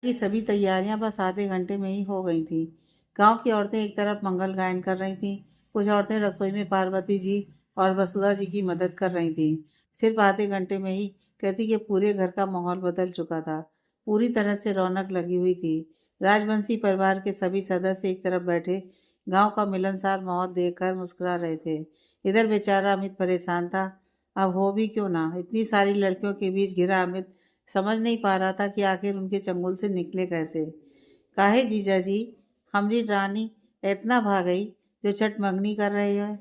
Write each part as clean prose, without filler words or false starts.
की सभी तैयारियां बस आधे घंटे में ही हो गई थीं। गांव की औरतें एक तरफ मंगल गायन कर रही थीं, कुछ औरतें रसोई में पार्वती जी और वसुधा जी की मदद कर रही थीं। सिर्फ आधे घंटे में ही कृति के पूरे घर का माहौल बदल चुका था। पूरी तरह से रौनक लगी हुई थी। राजवंशी परिवार के सभी सदस्य एक तरफ बैठे गांव का मिलनसार माहौल देखकर मुस्कुरा रहे थे। इधर बेचारा अमित परेशान था। अब हो भी क्यों ना, इतनी सारी लड़कियों के बीच घिरा अमित समझ नहीं पा रहा था कि आखिर उनके चंगुल से निकले कैसे। काहे जीजा जी, हमरी रानी इतना भाग गई जो छठ मंगनी कर रही है।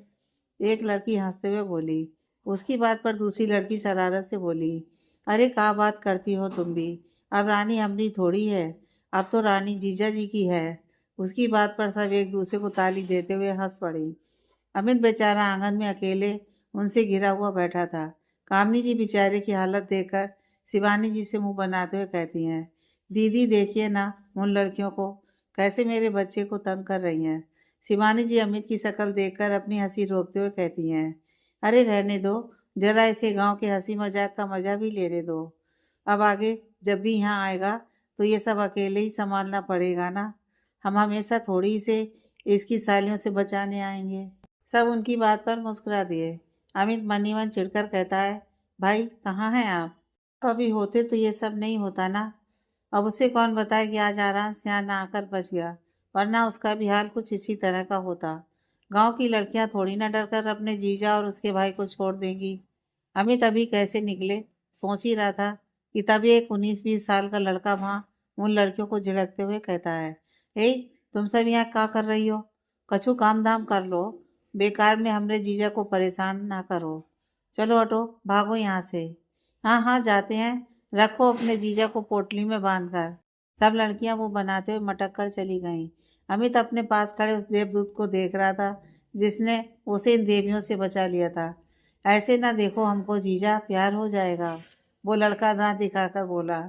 एक लड़की हंसते हुए बोली। उसकी बात पर दूसरी लड़की शरारत से बोली, अरे का बात करती हो तुम भी, अब रानी हमरी थोड़ी है, अब तो रानी जीजा जी की है। उसकी बात पर सब एक दूसरे को ताली देते हुए हंस पड़ी। अमित बेचारा आंगन में अकेले उनसे घिरा हुआ बैठा था। कामनी जी बेचारे की हालत देखकर शिवानी जी से मुंह बनाते हुए कहती हैं, दीदी देखिए ना उन लड़कियों को, कैसे मेरे बच्चे को तंग कर रही हैं। शिवानी जी अमित की शक्ल देखकर अपनी हंसी रोकते हुए कहती हैं, अरे रहने दो, जरा इसे गांव के हंसी मजाक का मजा भी लेने दो। अब आगे जब भी यहाँ आएगा तो ये सब अकेले ही संभालना पड़ेगा ना, हम हमेशा थोड़ी इसे इसकी सालियों से बचाने आएंगे। सब उनकी बात पर मुस्कुरा दिए। अमित मन ही मन चिढ़कर कहता है, भाई कहाँ हैं आप? अभी होते तो ये सब नहीं होता ना। अब उसे कौन बताए कि आज आराम से यहाँ ना आकर बच गया, वरना उसका भी हाल कुछ इसी तरह का होता। गांव की लड़कियां थोड़ी ना डरकर अपने जीजा और उसके भाई को छोड़ देंगी। अमित अभी कैसे निकले सोच ही रहा था कि तभी एक 19-20 साल का लड़का वहां उन लड़कियों को झिड़कते हुए कहता है, हे तुम सब यहाँ क्या कर रही हो? कछु काम धाम कर लो, बेकार में हमरे जीजा को परेशान ना करो। चलो हटो, भागो यहाँ से। हाँ हाँ जाते हैं, रखो अपने जीजा को पोटली में बांध कर। सब लड़कियां मुंह बनाते हुए मटक कर चली गईं। अमित अपने पास खड़े उस देवदूत को देख रहा था जिसने उसे इन देवियों से बचा लिया था। ऐसे ना देखो हमको जीजा, प्यार हो जाएगा, वो लड़का दांत दिखाकर बोला।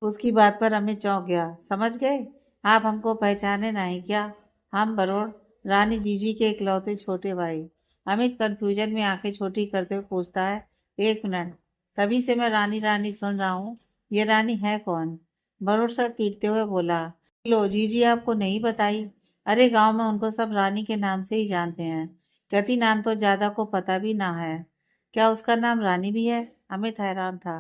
उसकी बात पर अमित चौंक गया। समझ गए, आप हमको पहचाने नहीं क्या? हम बरोड़ रानी जीजी के इकलौते छोटे भाई। अमित कंफ्यूजन में आंखें छोटी करते हुए पूछता है, एक मिनट, तभी से मैं रानी रानी सुन रहा हूँ, ये रानी है कौन? बरोड़ सर पीटते हुए बोला, लो जीजी आपको नहीं बताई? अरे गांव में उनको सब रानी के नाम से ही जानते हैं, कृति नाम तो ज्यादा को पता भी ना है। क्या उसका नाम रानी भी है? अमित हैरान था।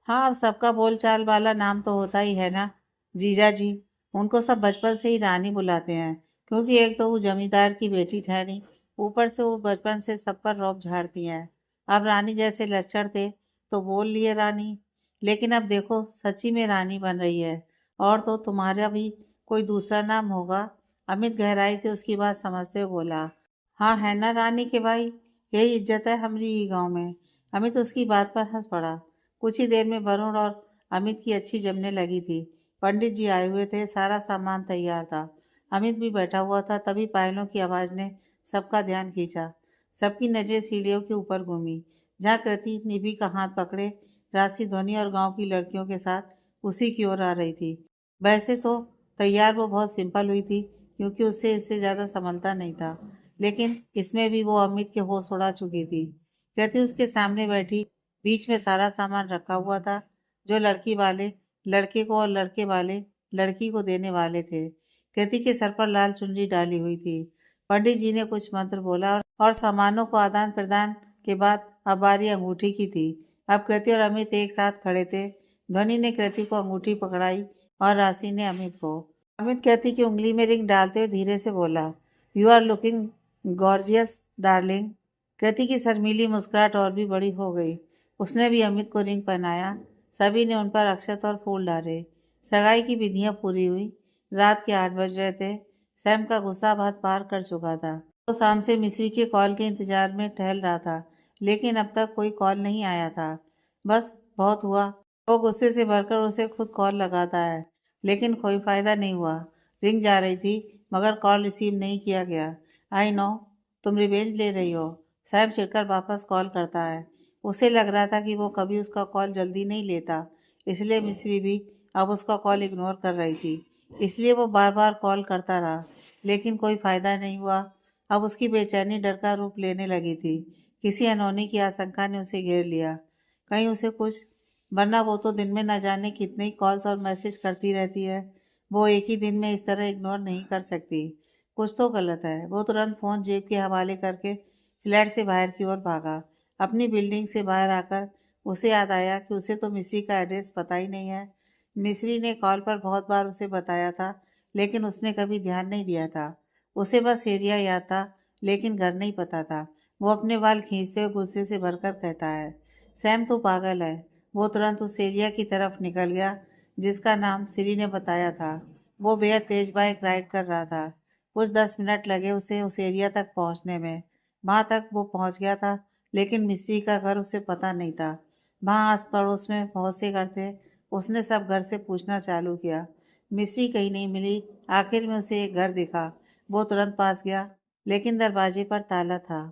हाँ, अब सबका बोलचाल वाला नाम तो होता ही है ना जीजा जी। उनको सब बचपन से ही रानी बुलाते हैं, क्योंकि एक तो वो जमींदार की बेटी ठहरी, ऊपर से वो बचपन से सब पर रौब झाड़ती हैं। अब रानी जैसे लक्षण थे तो बोल लिए रानी, लेकिन अब देखो सच्ची में रानी बन रही है। और तो तुम्हारा भी कोई दूसरा नाम होगा? अमित गहराई से उसकी बात समझते हुए बोला, हाँ है ना रानी के भाई, यही इज्जत है हमारी ही गांव में। अमित उसकी बात पर हंस पड़ा। कुछ ही देर में वरुण और अमित की अच्छी जमने लगी थी। पंडित जी आए हुए थे, सारा सामान तैयार था। अमित भी बैठा हुआ था, तभी पायलों की आवाज ने सबका ध्यान खींचा। सबकी नजरें सीढ़ियों के ऊपर घूमी, जहाँ कृति निधि का हाथ पकड़े राशि ध्वनि और गांव की लड़कियों के साथ उसी की ओर आ रही थी। वैसे तो तैयार वो बहुत सिंपल हुई थी, क्योंकि उससे इससे ज्यादा संभलता नहीं था, लेकिन इसमें भी वो अमित के होश उड़ा चुकी थी। कृति उसके सामने बैठी, बीच में सारा सामान रखा हुआ था जो लड़की वाले लड़के को और लड़के वाले लड़की को देने वाले थे। कृति के सर पर लाल चुनरी डाली हुई थी। पंडित जी ने कुछ मंत्र बोला और सामानों को आदान प्रदान के बाद अब बारी अंगूठी की थी। अब कृति और अमित एक साथ खड़े थे। ध्वनि ने कृति को अंगूठी पकड़ाई और राशि ने अमित को। अमित कृति की उंगली में रिंग डालते हुए धीरे से बोला, you are looking gorgeous darling. Kriti की शर्मीली मुस्कुराहट और भी बड़ी हो गई। उसने भी अमित को रिंग पहनाया। सभी ने उन पर अक्षत और फूल डाले। सगाई की विधियां पूरी हुई। रात के 8 बज रहे थे। सैम का गुस्सा बहुत पार कर चुका था। वो शाम से मिश्री के कॉल के इंतजार में टहल रहा था, लेकिन अब तक कोई कॉल नहीं आया था। बस बहुत हुआ। वो गुस्से से भरकर उसे खुद कॉल लगाता है, लेकिन कोई फायदा नहीं हुआ। रिंग जा रही थी, मगर कॉल रिसीव नहीं किया गया। आई नो, तुम रिवेंज ले रही हो। सैम चिढ़कर वापस कॉल करता है। उसे लग रहा था कि वो कभी उसका कॉल जल्दी नहीं लेता, इसलिए मिश्री भी अब उसका कॉल इग्नोर कर रही थी। इसलिए वो बार बार कॉल करता रहा, लेकिन कोई फायदा नहीं हुआ। अब उसकी बेचैनी डर का रूप लेने लगी थी। किसी अनहोनी की आशंका ने उसे घेर लिया। कहीं उसे कुछ वरना वो तो दिन में न जाने कितने ही कॉल्स और मैसेज करती रहती है। वो एक ही दिन में इस तरह इग्नोर नहीं कर सकती। कुछ तो गलत है। वो तुरंत फ़ोन जेब के हवाले करके फ्लैट से बाहर की ओर भागा। अपनी बिल्डिंग से बाहर आकर उसे याद आया कि उसे तो मिस्री का एड्रेस पता ही नहीं है। मिस्री ने कॉल पर बहुत बार उसे बताया था, लेकिन उसने कभी ध्यान नहीं दिया था। उसे बस एरिया याद था, लेकिन घर नहीं पता था। वो अपने बाल खींचते हुए गुस्से से भरकर कहता है, सैम तू पागल है। वो तुरंत उस एरिया की तरफ निकल गया जिसका नाम सिरी ने बताया था। वो बेहद तेज बाइक राइड कर रहा था। कुछ 10 मिनट लगे उसे उस एरिया तक पहुंचने में। वहां तक वो पहुंच गया था, लेकिन मिस्त्री का घर उसे पता नहीं था। वहां आस पड़ोस में बहुत से घर थे। उसने सब घर से पूछना चालू किया। मिस्त्री कहीं नहीं मिली। आखिर में उसे एक घर दिखा। वो तुरंत पास गया, लेकिन दरवाजे पर ताला था।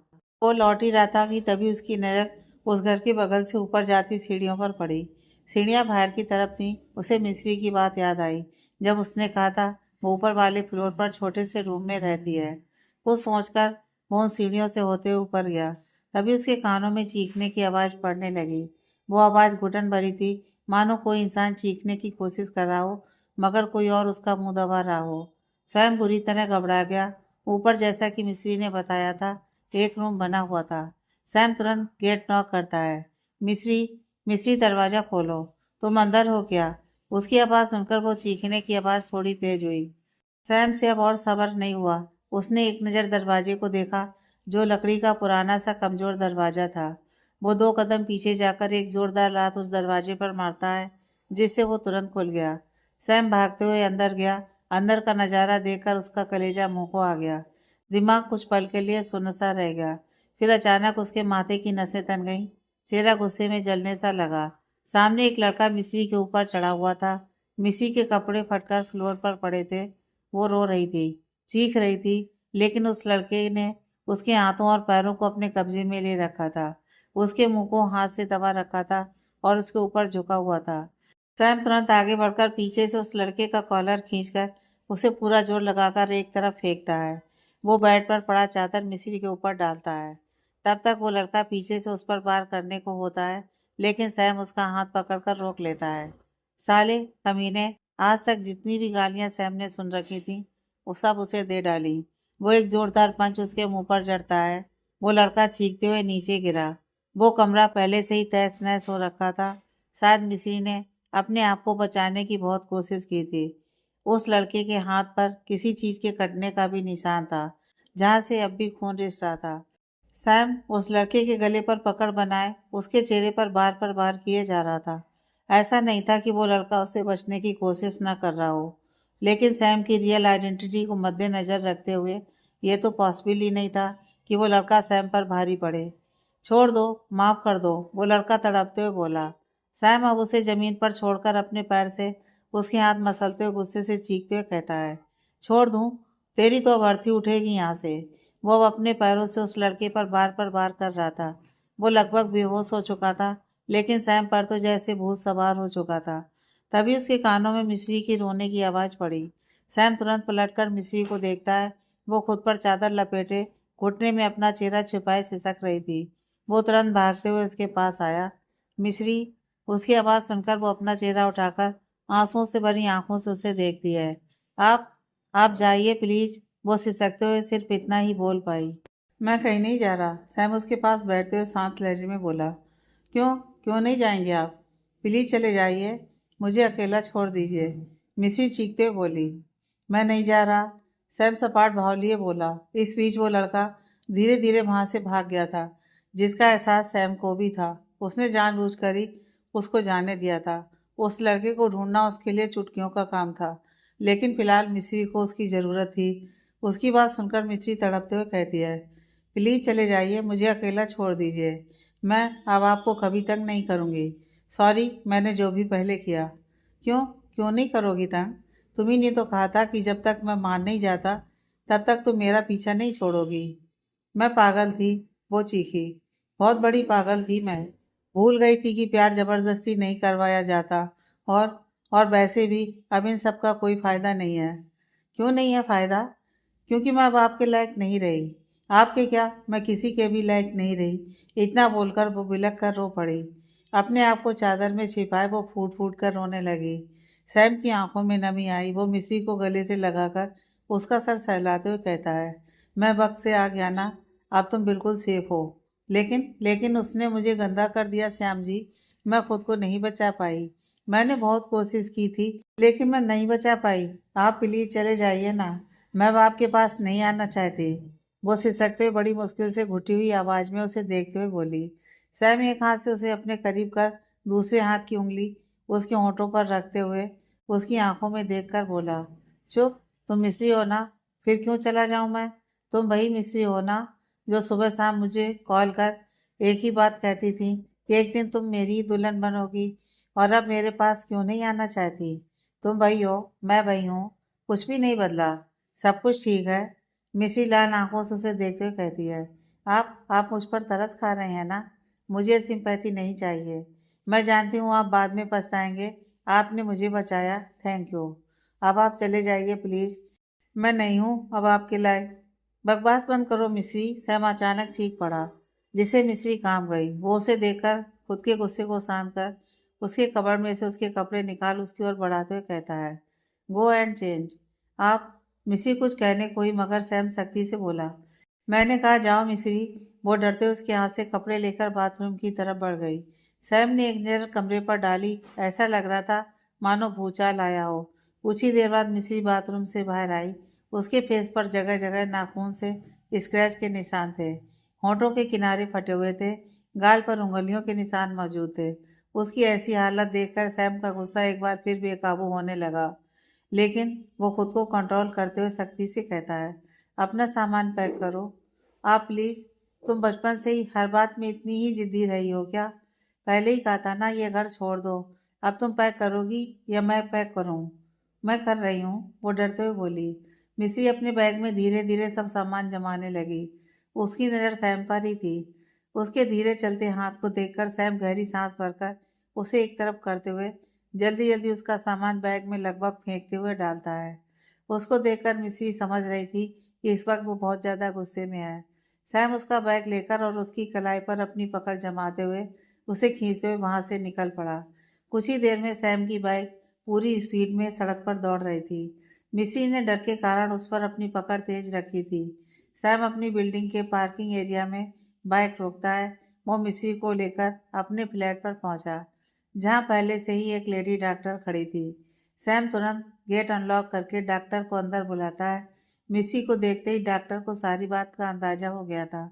वो लौट ही रहा था कि तभी उसकी नज़र उस घर के बगल से ऊपर जाती सीढ़ियों पर पड़ी। सीढ़ियां बाहर की तरफ थीं। उसे मिस्री की बात याद आई, जब उसने कहा था वो ऊपर वाले फ्लोर पर छोटे से रूम में रहती है। कुछ सोचकर वो उन सीढ़ियों से होते हुए ऊपर गया। तभी उसके कानों में चीखने की आवाज़ पड़ने लगी। वो आवाज़ घुटन भरी थी, मानो कोई इंसान चीखने की कोशिश कर रहा हो, मगर कोई और उसका मुंह दबा रहा हो। स्वयं बुरी तरह घबरा गया। ऊपर, जैसा कि मिस्री ने बताया था, एक रूम बना हुआ था। सैम तुरंत गेट नॉक करता है। मिस्री, मिस्री दरवाज़ा खोलो। तुम अंदर हो क्या? उसकी आवाज़ सुनकर वो चीखने की आवाज़ थोड़ी तेज हुई। सैम से अब और सब्र नहीं हुआ। उसने एक नज़र दरवाजे को देखा, जो लकड़ी का पुराना सा कमज़ोर दरवाज़ा था। वो 2 कदम पीछे जाकर एक ज़ोरदार लात उस दरवाजे पर मारता है, जिससे वो तुरंत खुल गया। सैम भागते हुए अंदर गया। अंदर का नज़ारा देखकर उसका कलेजा मुंह को आ गया। दिमाग कुछ पल के लिए सुन्न सा रह गया। फिर अचानक उसके माथे की नसें तन गईं। चेहरा गुस्से में जलने सा लगा। सामने एक लड़का मिस्री के ऊपर चढ़ा हुआ था। मिस्री के कपड़े फटकर फ्लोर पर पड़े थे। वो रो रही थी, चीख रही थी, लेकिन उस लड़के ने उसके हाथों और पैरों को अपने कब्जे में ले रखा था। उसके मुंह को हाथ से दबा रखा था और उसके ऊपर झुका हुआ था। सैम तुरंत आगे बढ़कर पीछे से उस लड़के का कॉलर खींचकर उसे पूरा जोर लगाकर एक तरफ फेंकता है। वो बेड पर पड़ा चादर मिस्री के ऊपर डालता है। तब तक वो लड़का पीछे से उस पर वार करने को होता है, लेकिन सैम उसका हाथ पकड़कर रोक लेता है। साले, कमीने, आज तक जितनी भी गालियां सैम ने सुन रखी थी, वो सब उसे दे डाली। वो एक जोरदार पंच उसके मुंह पर जड़ता है। वो लड़का चीखते हुए नीचे गिरा। वो कमरा पहले से ही तहस नहस हो रखा था। शायद मिस्री ने अपने आप को बचाने की बहुत कोशिश की थी। उस लड़के के हाथ पर किसी चीज के कटने का भी निशान था, जहां से अब भी खून रिस रहा था। सैम उस लड़के के गले पर पकड़ बनाए उसके चेहरे पर बार पर वार किए जा रहा था। ऐसा नहीं था कि वो लड़का उससे बचने की कोशिश न कर रहा हो, लेकिन सैम की रियल आइडेंटिटी को मद्देनजर रखते हुए ये तो पॉसिबल ही नहीं था कि वो लड़का सैम पर भारी पड़े। छोड़ दो, माफ कर दो, वो लड़का तड़पते हुए बोला। सैम अब उसे जमीन पर छोड़कर अपने पैर से उसके हाथ मसलते हुए गुस्से से चीखते हुए कहता है, छोड़ दूं? तेरी तो अब अर्थी उठेगी यहाँ से। वो अब अपने पैरों से उस लड़के पर वार कर रहा था। वो लगभग बेहोश हो चुका था, लेकिन सैम पर तो जैसे भूत सवार हो चुका था। तभी उसके कानों में मिस्री की रोने की आवाज़ पड़ी। सैम तुरंत पलटकर मिस्री को देखता है। वो खुद पर चादर लपेटे घुटने में अपना चेहरा छिपाए सिसक रही थी। वो तुरंत भागते हुए उसके पास आया। मिस्री, उसकी आवाज़ सुनकर वो अपना चेहरा उठाकर आंसुओं से भरी आंखों से उसे देखती है। आप आप जाइए प्लीज, वो सिसकते हुए सिर्फ इतना ही बोल पाई। मैं कहीं नहीं जा रहा, सैम उसके पास बैठते हुए शांत लहजे में बोला। क्यों क्यों नहीं जाएंगे आप? प्लीज चले जाइए, मुझे अकेला छोड़ दीजिए, मिस्री चीखते हुए बोली। मैं नहीं जा रहा, सैम सपाट भाव लिए बोला। इस बीच वो लड़का धीरे धीरे वहां से भाग गया था, जिसका एहसास सैम को भी था। उसने जानबूझकर ही उसको जाने दिया था। उस लड़के को ढूंढना उसके लिए चुटकियों का काम था, लेकिन फिलहाल मिस्री को उसकी ज़रूरत थी। उसकी बात सुनकर मिस्री तड़पते हुए कहती है, प्लीज़ चले जाइए, मुझे अकेला छोड़ दीजिए। मैं अब आपको कभी तंग नहीं करूँगी। सॉरी, मैंने जो भी पहले किया। क्यों क्यों नहीं करोगी तंग? तुम ही ने तो कहा था कि जब तक मैं मान नहीं जाता तब तक तुम मेरा पीछा नहीं छोड़ोगी। मैं पागल थी, वो चीखी। बहुत बड़ी पागल थी मैं। भूल गई थी कि प्यार जबरदस्ती नहीं करवाया जाता। और और वैसे भी अब इन सब का कोई फायदा नहीं है। क्यों नहीं है फायदा? क्योंकि मैं अब आपके लायक नहीं रही। आपके क्या, मैं किसी के भी लायक नहीं रही। इतना बोलकर वो बिलख कर रो पड़ी। अपने आप को चादर में छिपाए वो फूट फूट कर रोने लगी। सैम की आंखों में नमी आई। वो मिस्री को गले से लगाकर उसका सर सहलाते हुए कहता है, मैं वक्त से आ गया ना, अब तुम बिल्कुल सेफ हो। लेकिन लेकिन उसने मुझे गंदा कर दिया श्याम जी। मैं खुद को नहीं बचा पाई। मैंने बहुत कोशिश की थी, लेकिन मैं नहीं बचा पाई। आप प्लीज चले जाइए ना, मैं अब आपके पास नहीं आना चाहती। वो सिसकते हुए बड़ी मुश्किल से घुटी हुई आवाज में उसे देखते हुए बोली। सैम एक हाथ से उसे अपने करीब कर दूसरे हाथ की उंगली उसके होंठों पर रखते हुए उसकी आंखों में देखकर बोला, चुप, तुम मिस्री हो ना, फिर क्यों चला जाऊं मैं? तुम वही मिस्री हो ना जो सुबह शाम मुझे कॉल कर एक ही बात कहती थी कि एक दिन तुम मेरी ही दुल्हन बनोगी, और अब मेरे पास क्यों नहीं आना चाहती? तुम वही हो, मैं वही हूँ, कुछ भी नहीं बदला, सब कुछ ठीक है। मिस्री लाल आंखों से उसे देखते हुए कहती है, आप मुझ पर तरस खा रहे हैं ना? मुझे सिंपैथी नहीं चाहिए। मैं जानती हूँ आप बाद में पछताएंगे। आपने मुझे बचाया, थैंक यू। अब आप चले जाइए प्लीज। मैं नहीं हूँ अब आपके लायक। बकवास बंद करो मिश्री, सैम अचानक चीख पड़ा, जिसे मिश्री कांप गई। वो उसे देखकर खुद के गुस्से को शांत कर उसके कबड़ में से उसके कपड़े निकाल उसकी ओर बढ़ाते हुए कहता है, गो एंड चेंज। आप? मिश्री कुछ कहने को ही, मगर सैम सख्ती से बोला, मैंने कहा जाओ मिश्री। वो डरते हुए उसके हाथ से कपड़े लेकर बाथरूम की तरफ बढ़ गई। सैम ने एक नजर कमरे पर डाली। ऐसा लग रहा था मानो भूचाल आया हो। कुछ ही देर बाद मिश्री बाथरूम से बाहर आई। उसके फेस पर जगह जगह नाखून से स्क्रैच के निशान थे। होंठों के किनारे फटे हुए थे। गाल पर उंगलियों के निशान मौजूद थे। उसकी ऐसी हालत देखकर सैम का गुस्सा एक बार फिर बेकाबू होने लगा, लेकिन वो खुद को कंट्रोल करते हुए सख्ती से कहता है, अपना सामान पैक करो। आप प्लीज, तुम बचपन से ही हर बात में इतनी ही जिद्दी रही हो क्या? पहले ही कहा था ना ये घर छोड़ दो। अब तुम पैक करोगी या मैं पैक करूं? मैं कर रही हूँ, वो डरते हुए बोली। मिसी अपने बैग में धीरे धीरे सब सामान जमाने लगी। उसकी नज़र सैम पर ही थी। उसके धीरे चलते हाथ को देखकर सैम गहरी सांस भरकर उसे एक तरफ करते हुए जल्दी जल्दी उसका सामान बैग में लगभग फेंकते हुए डालता है। उसको देखकर मिस्री समझ रही थी कि इस वक्त वो बहुत ज़्यादा गुस्से में है। सैम उसका बैग लेकर और उसकी कलाई पर अपनी पकड़ जमाते हुए उसे खींचते हुए वहां से निकल पड़ा। कुछ ही देर में सैम की बाइक पूरी स्पीड में सड़क पर दौड़ रही थी। मिस्री ने डर के कारण उस पर अपनी पकड़ तेज रखी थी। सैम अपनी बिल्डिंग के पार्किंग एरिया में बाइक रोकता है। वो मिस्री को लेकर अपने फ्लैट पर पहुंचा, जहां पहले से ही एक लेडी डॉक्टर खड़ी थी। सैम तुरंत गेट अनलॉक करके डॉक्टर को अंदर बुलाता है। मिस्री को देखते ही डॉक्टर को सारी बात का अंदाजा हो गया था।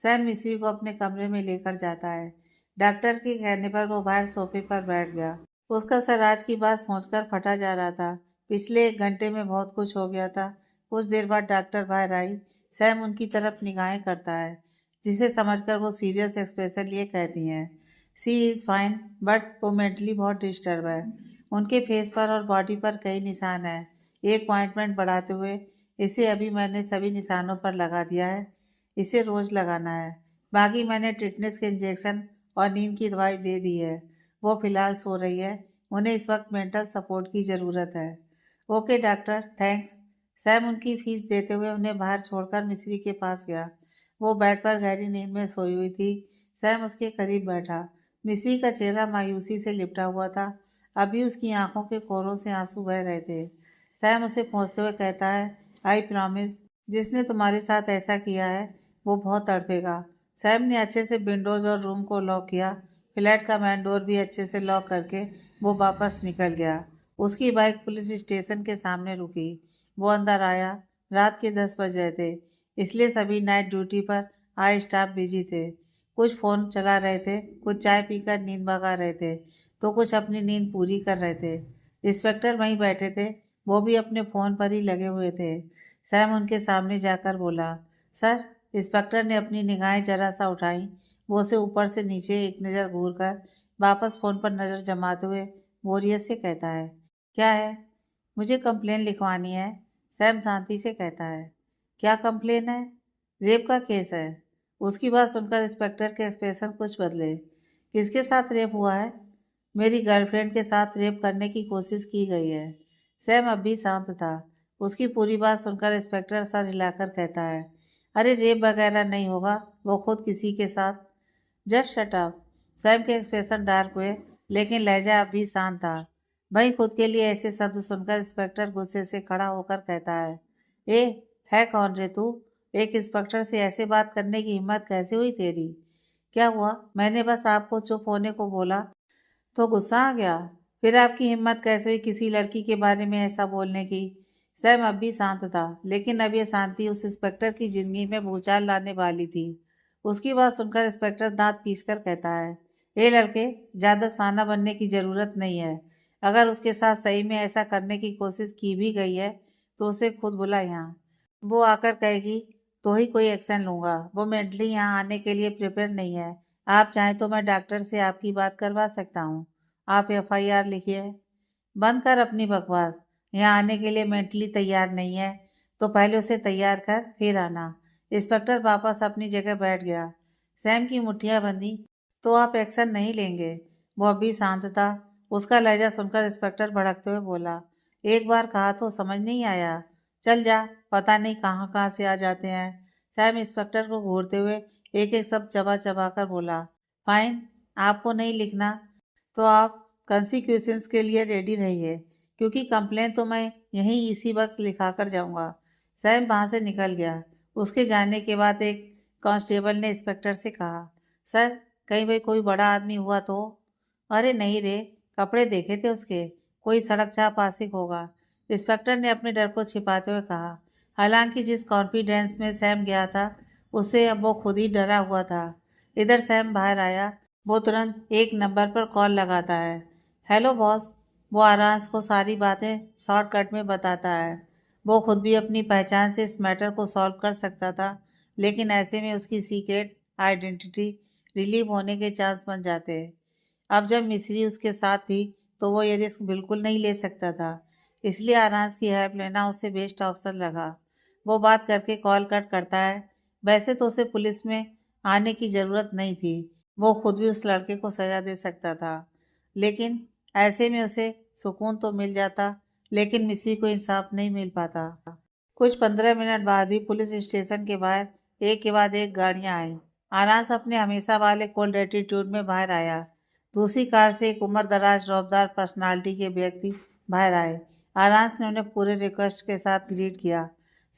सैम मिस्री को अपने कमरे में लेकर जाता है। डॉक्टर के कहने पर वो बाहर सोफे पर बैठ गया। उसका सर आज की बात सोचकर फटा जा रहा था। पिछले एक घंटे में बहुत कुछ हो गया था। कुछ देर बाद डॉक्टर बाहर आई। सैम उनकी तरफ निगाहें करता है, जिसे समझकर वो सीरियस एक्सप्रेशन लिए कहती हैं, सी इज़ फाइन, बट वो मेंटली बहुत डिस्टर्ब है। उनके फेस पर और बॉडी पर कई निशान हैं। एक पॉइंटमेंट बढ़ाते हुए, इसे अभी मैंने सभी निशानों पर लगा दिया है। इसे रोज लगाना है। बाकी मैंने टिटनेस के इंजेक्शन और नींद की दवाई दे दी है। वो फिलहाल सो रही है। उन्हें इस वक्त मेंटल सपोर्ट की ज़रूरत है। Okay doctor, thanks. सैम उनकी फीस देते हुए उन्हें बाहर छोड़कर मिस्री के पास गया। वो बेड पर गहरी नींद में सोई हुई थी। सैम उसके करीब बैठा। मिस्री का चेहरा मायूसी से लिपटा हुआ था। अभी उसकी आंखों के कोरों से आंसू बह रहे थे। सैम उसे पहुंचते हुए कहता है, आई प्रॉमिस, जिसने तुम्हारे साथ ऐसा किया है वो बहुत तड़पेगा। सैम ने अच्छे से विंडोज और रूम को लॉक किया। फ्लैट का मेन डोर भी अच्छे से लॉक करके वो वापस निकल गया। उसकी बाइक पुलिस स्टेशन के सामने रुकी। वो अंदर आया। रात के 10 बज रहे थे, इसलिए सभी नाइट ड्यूटी पर आए स्टाफ बिजी थे। कुछ फ़ोन चला रहे थे, कुछ चाय पीकर नींद भगा रहे थे, तो कुछ अपनी नींद पूरी कर रहे थे। इंस्पेक्टर वहीं बैठे थे। वो भी अपने फ़ोन पर ही लगे हुए थे। सैम उनके सामने जाकर बोला, सर। इंस्पेक्टर ने अपनी निगाहें जरा सा उठाई। वो उसे ऊपर से नीचे एक नज़र घूर कर वापस फ़ोन पर नज़र जमाते हुए बोरियत से कहता है, क्या है? मुझे कंप्लेन लिखवानी है, सैम शांति से कहता है। क्या कंप्लेन है? रेप का केस है। उसकी बात सुनकर इंस्पेक्टर के एक्सप्रेशन कुछ बदले। किसके साथ रेप हुआ है? मेरी गर्लफ्रेंड के साथ रेप करने की कोशिश की गई है। सैम अब भी शांत था। उसकी पूरी बात सुनकर इंस्पेक्टर सर हिलाकर कहता है, अरे रेप वगैरह नहीं होगा, वो खुद किसी के साथ। Just shut up. सैम के एक्सप्रेशन डार्क हुए, लेकिन लहजा अब भी शांत था। भाई खुद के लिए ऐसे शब्द सुनकर इंस्पेक्टर गुस्से से खड़ा होकर कहता है है कौन रे तू? एक इंस्पेक्टर से ऐसे बात करने की हिम्मत कैसे हुई तेरी? क्या हुआ? मैंने बस आपको चुप होने को बोला तो गुस्सा आ गया? फिर आपकी हिम्मत कैसे हुई किसी लड़की के बारे में ऐसा बोलने की? सैम अब भी शांत था, लेकिन अब यह शांति उस इंस्पेक्टर की जिंदगी में भूचाल लाने वाली थी। उसकी बात सुनकर इंस्पेक्टर दांत पीसकर कहता है, लड़के, ज्यादा शाना बनने की जरूरत नहीं है। अगर उसके साथ सही में ऐसा करने की कोशिश की भी गई है तो उसे खुद बुला यहाँ। वो आकर कहेगी तो ही कोई एक्शन लूंगा। वो मेंटली यहाँ आने के लिए प्रिपेयर नहीं है। आप चाहें तो मैं डॉक्टर से आपकी बात करवा सकता हूँ। आप एफआईआर लिखिए। बंद कर अपनी बकवास। यहाँ आने के लिए मेंटली तैयार नहीं है तो पहले उसे तैयार कर फिर आना। इंस्पेक्टर वापस अपनी जगह बैठ गया। सैम की मुठ्ठियां बंधी। तो आप एक्शन नहीं लेंगे? वो अभी शांत था। उसका लहजा सुनकर इंस्पेक्टर भड़कते हुए बोला, एक बार कहा तो समझ नहीं आया? चल जा, पता नहीं कहाँ कहाँ से आ जाते हैं। सैम इंस्पेक्टर को घूरते हुए एक एक शब्द चबा चबा कर बोला, फाइन, आपको नहीं लिखना तो आप कॉन्सिक्वेंसेस के लिए रेडी रहिए, क्योंकि कंप्लेन तो मैं यहीं इसी वक्त लिखा कर जाऊंगा। सैम वहां से निकल गया। उसके जाने के बाद एक कांस्टेबल ने इंस्पेक्टर से कहा, सर, कहीं भाई कोई बड़ा आदमी हुआ तो? अरे नहीं रे, कपड़े देखे थे उसके, कोई सड़क चाप आशिक होगा। इंस्पेक्टर ने अपने डर को छिपाते हुए कहा। हालांकि जिस कॉन्फिडेंस में सैम गया था उससे अब वो खुद ही डरा हुआ था। इधर सैम बाहर आया। वो तुरंत एक नंबर पर कॉल लगाता है। Hello boss. वो आरांस को सारी बातें शॉर्टकट में बताता है। वो खुद भी अपनी पहचान से इस मैटर को सॉल्व कर सकता था, लेकिन ऐसे में उसकी सीक्रेट आइडेंटिटी रिलीव होने के चांस बन जाते। अब जब मिस्री उसके साथ थी तो वो ये रिस्क बिल्कुल नहीं ले सकता था, इसलिए आरांस की हेल्प लेना उसे बेस्ट ऑप्शन लगा। वो बात करके कॉल कट करता है। वैसे तो उसे पुलिस में आने की ज़रूरत नहीं थी। वो खुद भी उस लड़के को सज़ा दे सकता था, लेकिन ऐसे में उसे सुकून तो मिल जाता, लेकिन मिस्री को इंसाफ नहीं मिल पाता। कुछ 15 मिनट बाद ही पुलिस स्टेशन के बाहर एक के बाद एक गाड़ियां आई। आरांस अपने हमेशा वाले कोल्ड एटीट्यूड में बाहर आया। दूसरी कार से एक उम्र दराज रौबदार पर्सनालिटी के व्यक्ति बाहर आए। आरांस ने उन्हें पूरे रिक्वेस्ट के साथ ग्रीट किया।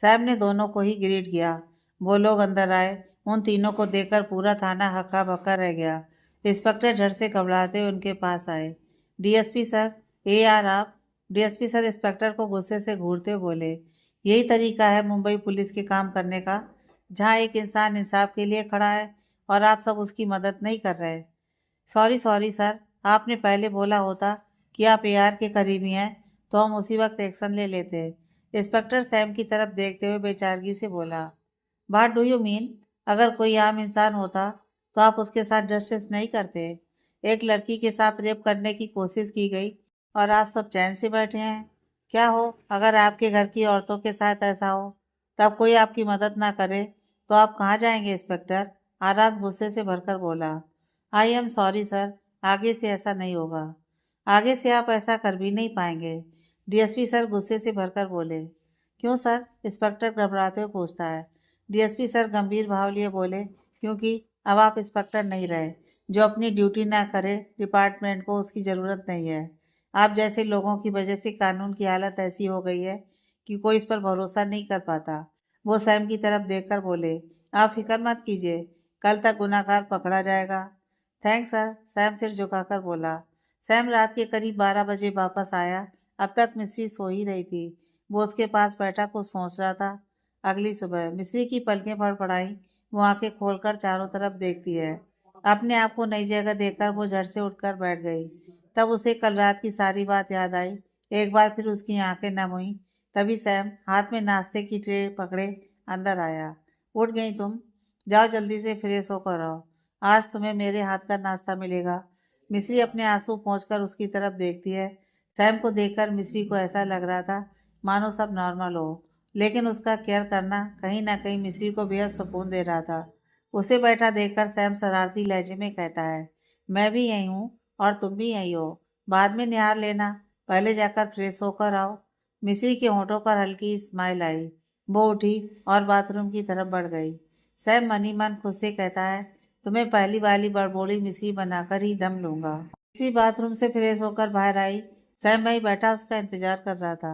सैम ने दोनों को ही ग्रीट किया। वो लोग अंदर आए। उन तीनों को देखकर पूरा थाना हक्का बक्का रह गया। इंस्पेक्टर झट से घबराते हुए उनके पास आए। डीएसपी सर, आप? डीएसपी सर इंस्पेक्टर को गुस्से से घूरते हुए बोले, यही तरीका है मुंबई पुलिस के काम करने का, जहाँ एक इंसान इंसाफ के लिए खड़ा है और आप सब उसकी मदद नहीं कर रहे। सॉरी सॉरी सर, आपने पहले बोला होता कि आप एआर के करीबी हैं तो हम उसी वक्त एक्शन ले लेते। इंस्पेक्टर सैम की तरफ देखते हुए बेचारगी से बोला, व्हाट डू यू मीन? अगर कोई आम इंसान होता तो आप उसके साथ जस्टिस नहीं करते। एक लड़की के साथ रेप करने की कोशिश की गई और आप सब चैन से बैठे हैं। क्या हो, अगर आपके घर की औरतों के साथ ऐसा हो तब कोई आपकी मदद ना करे तो आप कहाँ जाएंगे इंस्पेक्टर? आराज गुस्से से भरकर बोला, आई एम सॉरी सर, आगे से ऐसा नहीं होगा। आगे से आप ऐसा कर भी नहीं पाएंगे। डीएसपी सर गुस्से से भरकर बोले। क्यों सर? इंस्पेक्टर घबराते हुए पूछता है। डीएसपी सर गंभीर भाव लिए बोले, क्योंकि अब आप इंस्पेक्टर नहीं रहे। जो अपनी ड्यूटी ना करे डिपार्टमेंट को उसकी ज़रूरत नहीं है। आप जैसे लोगों की वजह से कानून की हालत ऐसी हो गई है कि कोई इस पर भरोसा नहीं कर पाता। वो सैम की तरफ देखकर बोले, आप फिक्र मत कीजिए, कल तक गुनाहगार पकड़ा जाएगा। थैंक्स सर, सैम सिर झुकाकर बोला। सैम रात के करीब 12 बजे वापस आया। अब तक मिस्री सो ही रही थी। वो उसके पास बैठा कुछ सोच रहा था। अगली सुबह मिस्री की पलकें फड़फड़ाई। वो आंखें खोलकर चारों तरफ देखती है। अपने आप को नई जगह देखकर वो झट से उठकर बैठ गई। तब उसे कल रात की सारी बात याद आई। एक बार फिर उसकी आंखें नम हुई। तभी सैम हाथ में नाश्ते की ट्रे पकड़े अंदर आया। उठ गई तुम? जाओ जल्दी से फ्रेश होकर आओ, आज तुम्हें मेरे हाथ का नाश्ता मिलेगा। मिस्री अपने आंसू पोंछकर उसकी तरफ देखती है। सैम को देखकर मिस्री को ऐसा लग रहा था मानो सब नॉर्मल हो, लेकिन उसका केयर करना कहीं ना कहीं मिस्री को बेहद सुकून दे रहा था। उसे बैठा देखकर सैम शरारती लहजे में कहता है, मैं भी यही हूँ और तुम भी यही हो। बाद में निहार लेना, पहले जाकर फ्रेश होकर आओ। मिस्री के होंठों पर हल्की स्माइल आई। वो उठी और बाथरूम की तरफ बढ़ गई। सैम मनी मन खुद से कहता है, तुम्हें पहली वाली बड़बोली मिश्री बनाकर ही दम लूंगा। मिश्री बाथरूम से फ्रेश होकर बाहर आई। सैम वहीं बैठा उसका इंतजार कर रहा था।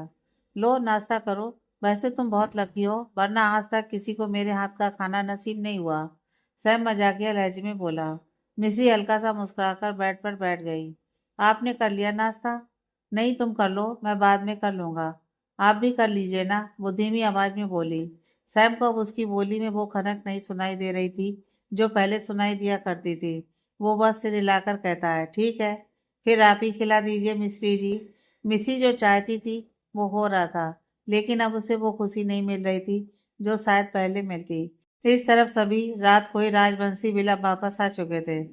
लो नाश्ता करो। वैसे तुम बहुत लकी हो, वरना आज तक किसी को मेरे हाथ का खाना नसीब नहीं हुआ। सैम मजाकिया लहजे में बोला। मिश्री हल्का सा मुस्कुराकर बेड पर बैठ गई। आपने कर लिया नाश्ता? नहीं, तुम कर लो, मैं बाद में कर लूंगा। आप भी कर लीजिए ना, वो धीमी आवाज में बोली। सैम को अब उसकी बोली में वो खनक नहीं सुनाई दे रही थी जो पहले सुनाई दिया करती थी। वो बस सिर हिलाकर कहता है, ठीक है, फिर आप ही खिला दीजिए मिश्री जी। मिश्री जो चाहती थी वो हो रहा था, लेकिन अब उसे वो खुशी नहीं मिल रही थी जो शायद पहले मिलती। इस तरफ सभी रात को ही राजवंशी विला वापस आ चुके थे।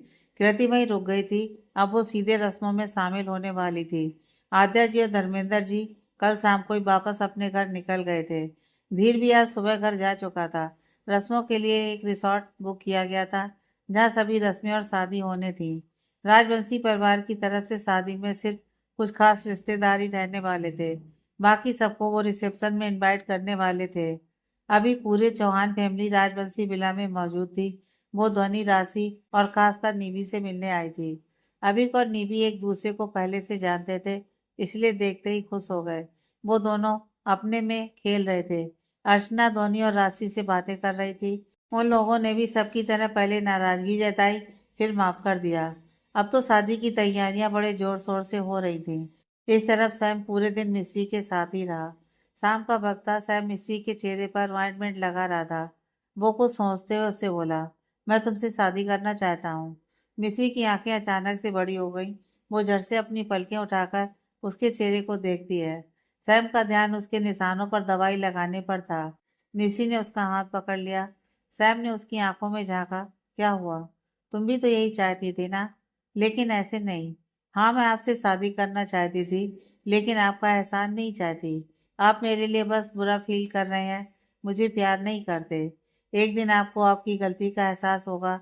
कृति वहीं रुक गई थी। अब वो सीधे रस्मों में शामिल होने वाली थी। आद्या जी और धर्मेंद्र जी कल शाम को ही वापस अपने घर निकल गए थे। धीर भी आज सुबह घर जा चुका था। रस्मों के लिए एक रिसोर्ट बुक किया गया था जहाँ सभी रस्में और शादी होने थी। राजवंशी परिवार की तरफ से शादी में सिर्फ कुछ खास रिश्तेदार ही रहने वाले थे। बाकी सबको वो रिसेप्शन में इनवाइट करने वाले थे। अभी पूरे चौहान फैमिली राजवंशी विला में मौजूद थी। वो ध्वनि, राशि और खासकर निधि से मिलने आई थी। अभिक और निधि एक दूसरे को पहले से जानते थे, इसलिए देखते ही खुश हो गए। वो दोनों अपने में खेल रहे थे। अर्चना ध्वनि और राशि से बातें कर रही थी। उन लोगों ने भी सबकी तरह पहले नाराजगी जताई, फिर माफ कर दिया। अब तो शादी की तैयारियां बड़े जोर शोर से हो रही थी। इस तरफ सैम पूरे दिन मिस्री के साथ ही रहा। शाम का वक्त था। सैम मिस्री के चेहरे पर ऑइंटमेंट लगा रहा था। वो कुछ सोचते हुए उससे बोला, मैं तुमसे शादी करना चाहता हूँ। मिस्री की आंखें अचानक से बड़ी हो गईं। वो झट से अपनी पलकें उठाकर उसके चेहरे को देखती है। सैम का ध्यान उसके निशानों पर दवाई लगाने पर था। मिस्री ने उसका हाथ पकड़ लिया। सैम ने उसकी आंखों में झांका। क्या हुआ? तुम भी तो यही चाहती थी ना? लेकिन ऐसे नहीं। हाँ, मैं आपसे शादी करना चाहती थी, लेकिन आपका एहसान नहीं चाहती। आप मेरे लिए बस बुरा फील कर रहे हैं, मुझे प्यार नहीं करते। एक दिन आपको आपकी गलती का एहसास होगा,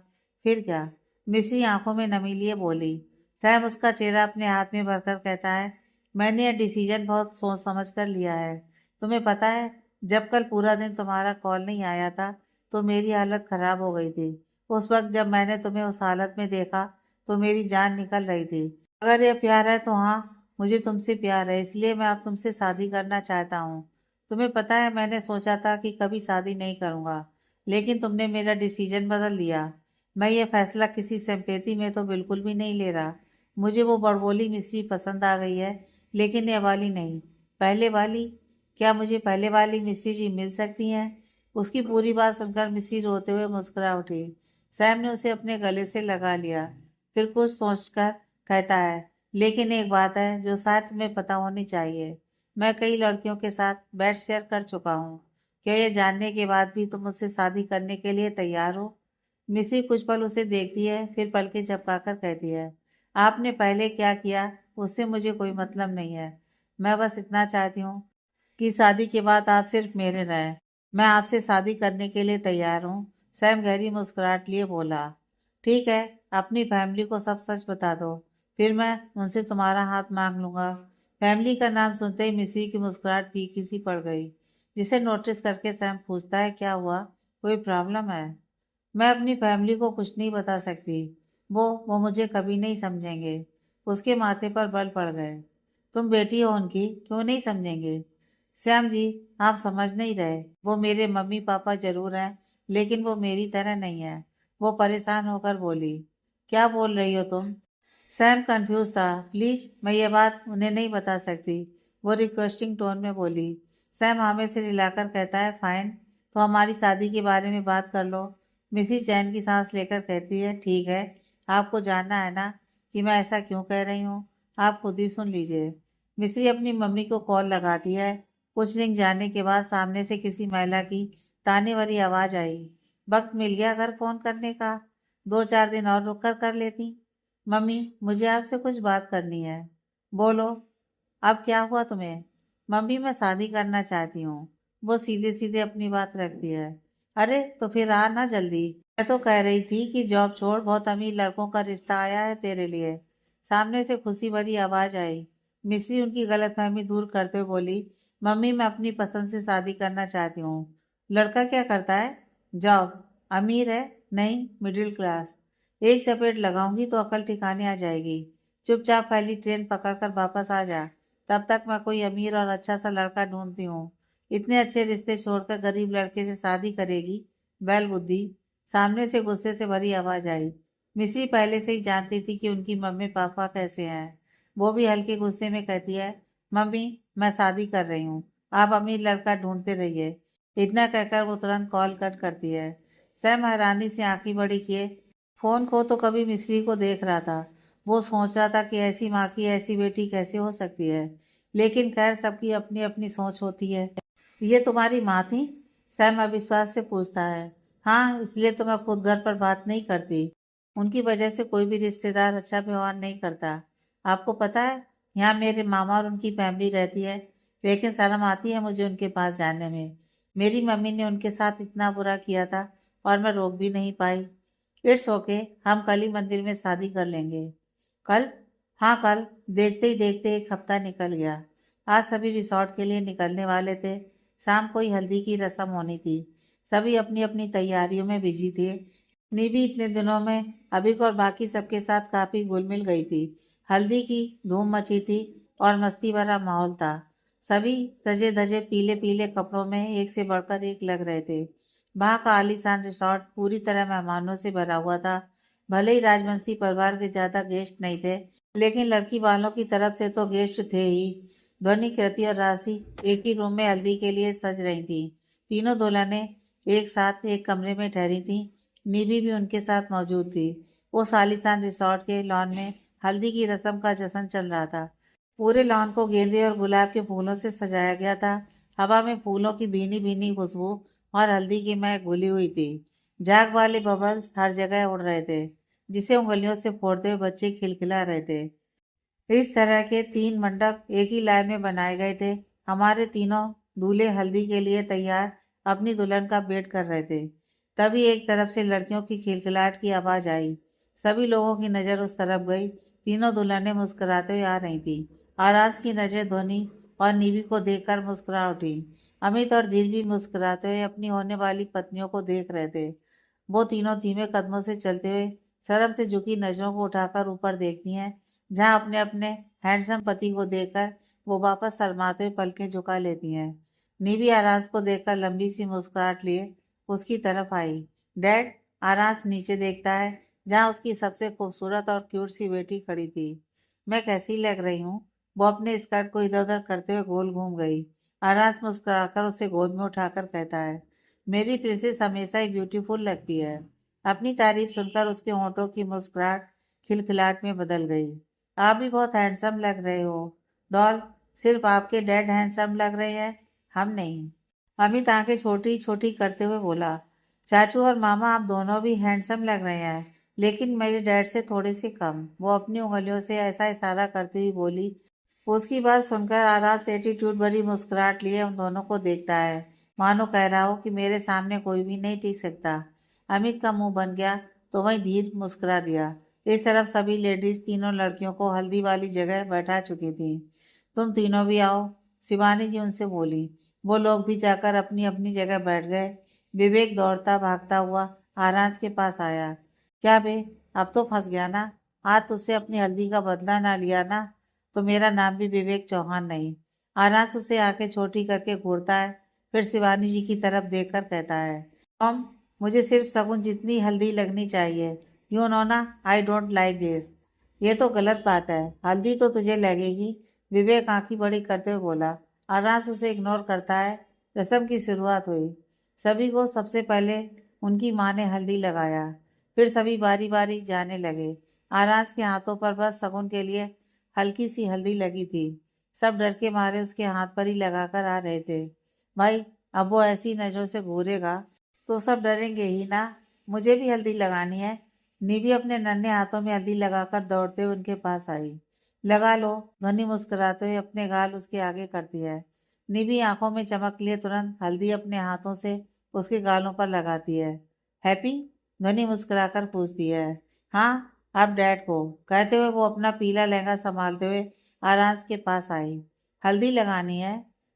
फिर क्या? मिश्री आंखों में नमी लिए बोली। सैम उसका चेहरा अपने हाथ में भरकर कहता है, मैंने यह डिसीजन बहुत सोच समझ कर लिया है। तुम्हें पता है, जब कल पूरा दिन तुम्हारा कॉल नहीं आया था तो मेरी हालत खराब हो गई थी। उस वक्त जब मैंने तुम्हें उस हालत में देखा तो मेरी जान निकल रही थी। अगर यह प्यार है तो हाँ, मुझे तुमसे प्यार है, इसलिए मैं अब तुमसे शादी करना चाहता हूँ। तुम्हें पता है, मैंने सोचा था कि कभी शादी नहीं करूँगा, लेकिन तुमने मेरा डिसीजन बदल दिया। मैं ये फैसला किसी सिंपैथी में तो बिल्कुल भी नहीं ले रहा। मुझे वो बड़बोली मिस्री पसंद आ गई है, लेकिन ये वाली नहीं, पहले वाली। क्या मुझे पहले वाली मिस्री जी मिल सकती हैं? उसकी पूरी बात सुनकर मिस्री रोते हुए मुस्कुरा उठी। सैम ने उसे अपने गले से लगा लिया, फिर कुछ सोचकर कहता है, लेकिन एक बात है जो शायद तुम्हें पता होनी चाहिए। मैं कई लड़कियों के साथ बेड शेयर कर चुका हूँ। क्या ये जानने के बाद भी तुम मुझसे शादी करने के लिए तैयार हो? मिस्री कुछ पल उसे देखती है, फिर पलकें झपकाकर कहती है, आपने पहले क्या किया उससे मुझे कोई मतलब नहीं है। मैं बस इतना चाहती हूँ कि शादी के बाद आप सिर्फ मेरे रहें। मैं आपसे शादी करने के लिए तैयार हूँ। सैम गहरी मुस्कुराहट लिए बोला, ठीक है, अपनी फैमिली को सब सच बता दो, फिर मैं उनसे तुम्हारा हाथ मांग लूंगा। फैमिली का नाम सुनते ही मिस्री की मुस्कुराहट फीकी सी पड़ गई, जिसे नोटिस करके सैम पूछता है, क्या हुआ, कोई प्रॉब्लम है? मैं अपनी फैमिली को कुछ नहीं बता सकती। वो मुझे कभी नहीं समझेंगे। उसके माथे पर बल पड़ गए। तुम बेटी हो उनकी, क्यों नहीं समझेंगे? श्याम जी, आप समझ नहीं रहे। वो मेरे मम्मी पापा जरूर हैं, लेकिन वो मेरी तरह नहीं है। वो परेशान होकर बोली, क्या बोल रही हो तुम? सैम कंफ्यूज था। प्लीज, मैं ये बात उन्हें नहीं बता सकती, वो रिक्वेस्टिंग टोन में बोली। सैम हमें से हिलाकर कहता है, फाइन, तो हमारी शादी के बारे में बात कर लो। मिसी चैन की सांस लेकर कहती है, ठीक है, आपको जानना है ना कि मैं ऐसा क्यों कह रही हूँ? आप खुद ही सुन लीजिए। मिस्री अपनी मम्मी को कॉल लगाती है। कुछ रिंग जाने के बाद सामने से किसी महिला की ताने वाली आवाज आई, वक्त मिल गया घर फोन करने का, 2-4 दिन और रुक कर लेती। मम्मी, मुझे आपसे कुछ बात करनी है। बोलो, अब क्या हुआ तुम्हें? मम्मी, मैं शादी करना चाहती हूँ। वो सीधे सीधे अपनी बात रखती है। अरे तो फिर आ ना जल्दी। मैं तो कह रही थी कि जॉब छोड़, बहुत अमीर लड़कों का रिश्ता आया है तेरे लिए। सामने से खुशी भरी आवाज आई। मिस्री उनकी गलतफहमी दूर करते हुए बोली, मम्मी, मैं अपनी पसंद से शादी करना चाहती हूँ। लड़का क्या करता है? जॉब। अमीर है? नहीं, मिडिल क्लास। एक चपेट लगाऊंगी तो अकल ठिकाने आ जाएगी। चुपचाप पहली ट्रेन पकड़कर वापस आ जा। तब तक मैं कोई अमीर और अच्छा सा लड़का ढूंढती हूँ। इतने अच्छे रिश्ते छोड़कर गरीब लड़के से शादी करेगी? बैल बुद्धि। सामने से गुस्से से भरी आवाज आई। मिश्री पहले से ही जानती थी कि उनकी मम्मी पापा कैसे हैं। वो भी हल्के गुस्से में कहती है, मम्मी मैं शादी कर रही हूँ, आप अमीर लड़का ढूंढते रहिए। इतना कहकर वो तुरंत कॉल कट करती है। सैम हैरानी से आंखें बड़ी किए फोन को तो कभी मिस्री को देख रहा था। वो सोच रहा था कि ऐसी माँ की ऐसी बेटी कैसे हो सकती है। लेकिन खैर सबकी अपनी अपनी सोच होती है। ये तुम्हारी माँ थी? सैम अविश्वास से पूछता है। हाँ, इसलिए तो मैं खुद घर पर बात नहीं करती। उनकी वजह से कोई भी रिश्तेदार अच्छा व्यवहार नहीं करता। आपको पता है, यहाँ मेरे मामा और उनकी फैमिली रहती है, लेकिन शर्म आती है मुझे उनके पास जाने में। मेरी मम्मी ने उनके साथ इतना बुरा किया था और मैं रोक भी नहीं पाई। इट्स ओके, हम कल ही मंदिर में शादी कर लेंगे। कल? हाँ कल। देखते ही देखते एक हफ्ता निकल गया। आज सभी रिसॉर्ट के लिए निकलने वाले थे। शाम को ही हल्दी की रस्म होनी थी। सभी अपनी अपनी तैयारियों में बिजी थे। निधि इतने दिनों में अभिक और बाकी सबके साथ काफी घुल मिल गई थी। हल्दी की धूम मची थी और मस्ती भरा माहौल था। सभी सजे धजे पीले पीले कपड़ों में एक से बढ़कर एक लग रहे थे। वहां का आलीशान रिसॉर्ट पूरी तरह मेहमानों से भरा हुआ था। भले ही राजवंशी परिवार के ज्यादा गेस्ट नहीं थे, लेकिन लड़की वालों की तरफ से तो गेस्ट थे ही। ध्वनि, कृति और राशि एक ही रूम में हल्दी के लिए सज रही थी। तीनों दुल्हनें एक साथ एक कमरे में ठहरी थी। निधि भी उनके साथ मौजूद थी। उस आलीशान रिसॉर्ट के लॉन में हल्दी की रस्म का जश्न चल रहा था। पूरे लॉन को गेंदे और गुलाब के फूलों से सजाया गया था। हवा में फूलों की भीनी भीनी खुशबू और हल्दी की महक घुली हुई थी। झाग वाले बबल्स हर जगह उड़ रहे थे, जिसे उंगलियों से फोड़ते हुए बच्चे खिलखिला रहे थे। इस तरह के 3 मंडप एक ही लाइन में बनाए गए थे। हमारे तीनों दूल्हे हल्दी के लिए तैयार अपनी दुल्हन का वेट कर रहे थे। तभी एक तरफ से लड़कियों की खिलखिलाहट की आवाज आई। सभी लोगों की नजर उस तरफ गई। तीनों दुल्हनें मुस्कुराते हुए आ रही थी। आराज की नजर ध्वनि और निवि को देखकर मुस्कुरा उठी। अमित और धीर भी मुस्कुराते हुए अपनी होने वाली पत्नियों को देख रहे थे। वो तीनों धीमे कदमों से चलते हुए शर्म से झुकी नजरों को उठाकर ऊपर देखती हैं, जहां अपने अपने हैंडसम पति को देखकर वो वापस शर्माते हुए पलकें झुका लेती हैं। निवी आरांस को देखकर लंबी सी मुस्कुराहट लिए उसकी तरफ आई। डैड। आरांस नीचे देखता है, जहां उसकी सबसे खूबसूरत और क्यूट सी बेटी खड़ी थी। मैं कैसी लग रही हूँ? वो अपने स्कर्ट को इधर उधर करते हुए गोल घूम गई। आरांस मुस्कुराकर उसे गोद में उठाकर कहता है, मेरी प्रिंसेस हमेशा ही ब्यूटीफुल लगती है। अपनी तारीफ सुनकर उसके होंठों की मुस्कुराहट खिलखिलाहट में बदल गई। आप भी बहुत हैंडसम लग रहे हो डॉल। सिर्फ आपके डैड हैंडसम लग रहे हैं, हम नहीं। अमित आंखें छोटी छोटी करते हुए बोला, चाचू और मामा आप दोनों भी हैंडसम लग रहे हैं, लेकिन मेरे डैड से थोड़े से कम। वो अपनी उंगलियों से ऐसा इशारा करती हुई बोली। उसकी बात सुनकर आरास एटीट्यूड भरी मुस्कुराहट लिए उन दोनों को देखता है, मानो कह रहा हो कि मेरे सामने कोई भी नहीं टिक सकता। अमित का मुंह बन गया तो वही धीर मुस्कुरा दिया। इस तरफ सभी लेडीज तीनों लड़कियों को हल्दी वाली जगह बैठा चुकी थी। तुम तीनों भी आओ, शिवानी जी उनसे बोली। वो लोग भी जाकर अपनी अपनी जगह बैठ गए। विवेक दौड़ता भागता हुआ आराज के पास आया। क्या बे, अब तो फंस गया ना? आज तुझसे अपनी हल्दी का बदला ना लिया ना, तो मेरा नाम भी विवेक चौहान नहीं। आराज उसे आंखें छोटी करके घूरता है, फिर शिवानी जी की तरफ देखकर कहता है, मॉम, मुझे सिर्फ शगुन जितनी हल्दी लगनी चाहिए। यू नो ना, आई डोंट लाइक दिस। ये तो गलत बात है, हल्दी तो तुझे लगेगी। विवेक आंखें बड़ी करते हुए बोला। आराज उसे इग्नोर करता है। रस्म की शुरुआत हुई। सभी को सबसे पहले उनकी माँ ने हल्दी लगाया। फिर सभी बारी बारी जाने लगे। आराज के हाथों पर बस शगुन के लिए हल्की सी हल्दी लगी थी। सब डर के मारे उसके हाथ पर ही लगाकर आ रहे थे। भाई, अब वो ऐसी नजरों से घूरेगा तो सब डरेंगे ही ना। मुझे भी हल्दी लगानी है। निधि अपने नन्हे हाथों में हल्दी लगाकर दौड़ते हुए उनके पास आई। लगा लो, ध्वनि मुस्कुराते हुए अपने गाल उसके आगे करती है। निधि आंखों में चमक लिए तुरंत हल्दी अपने हाथों से उसके गालों पर लगाती है। हैप्पी? ध्वनि मुस्कुराकर पूछती है। हाँ, अब डैड को, कहते हुए वो अपना पीला लहंगा संभालते हुए आराज के पास आई। हल्दी लगानी है?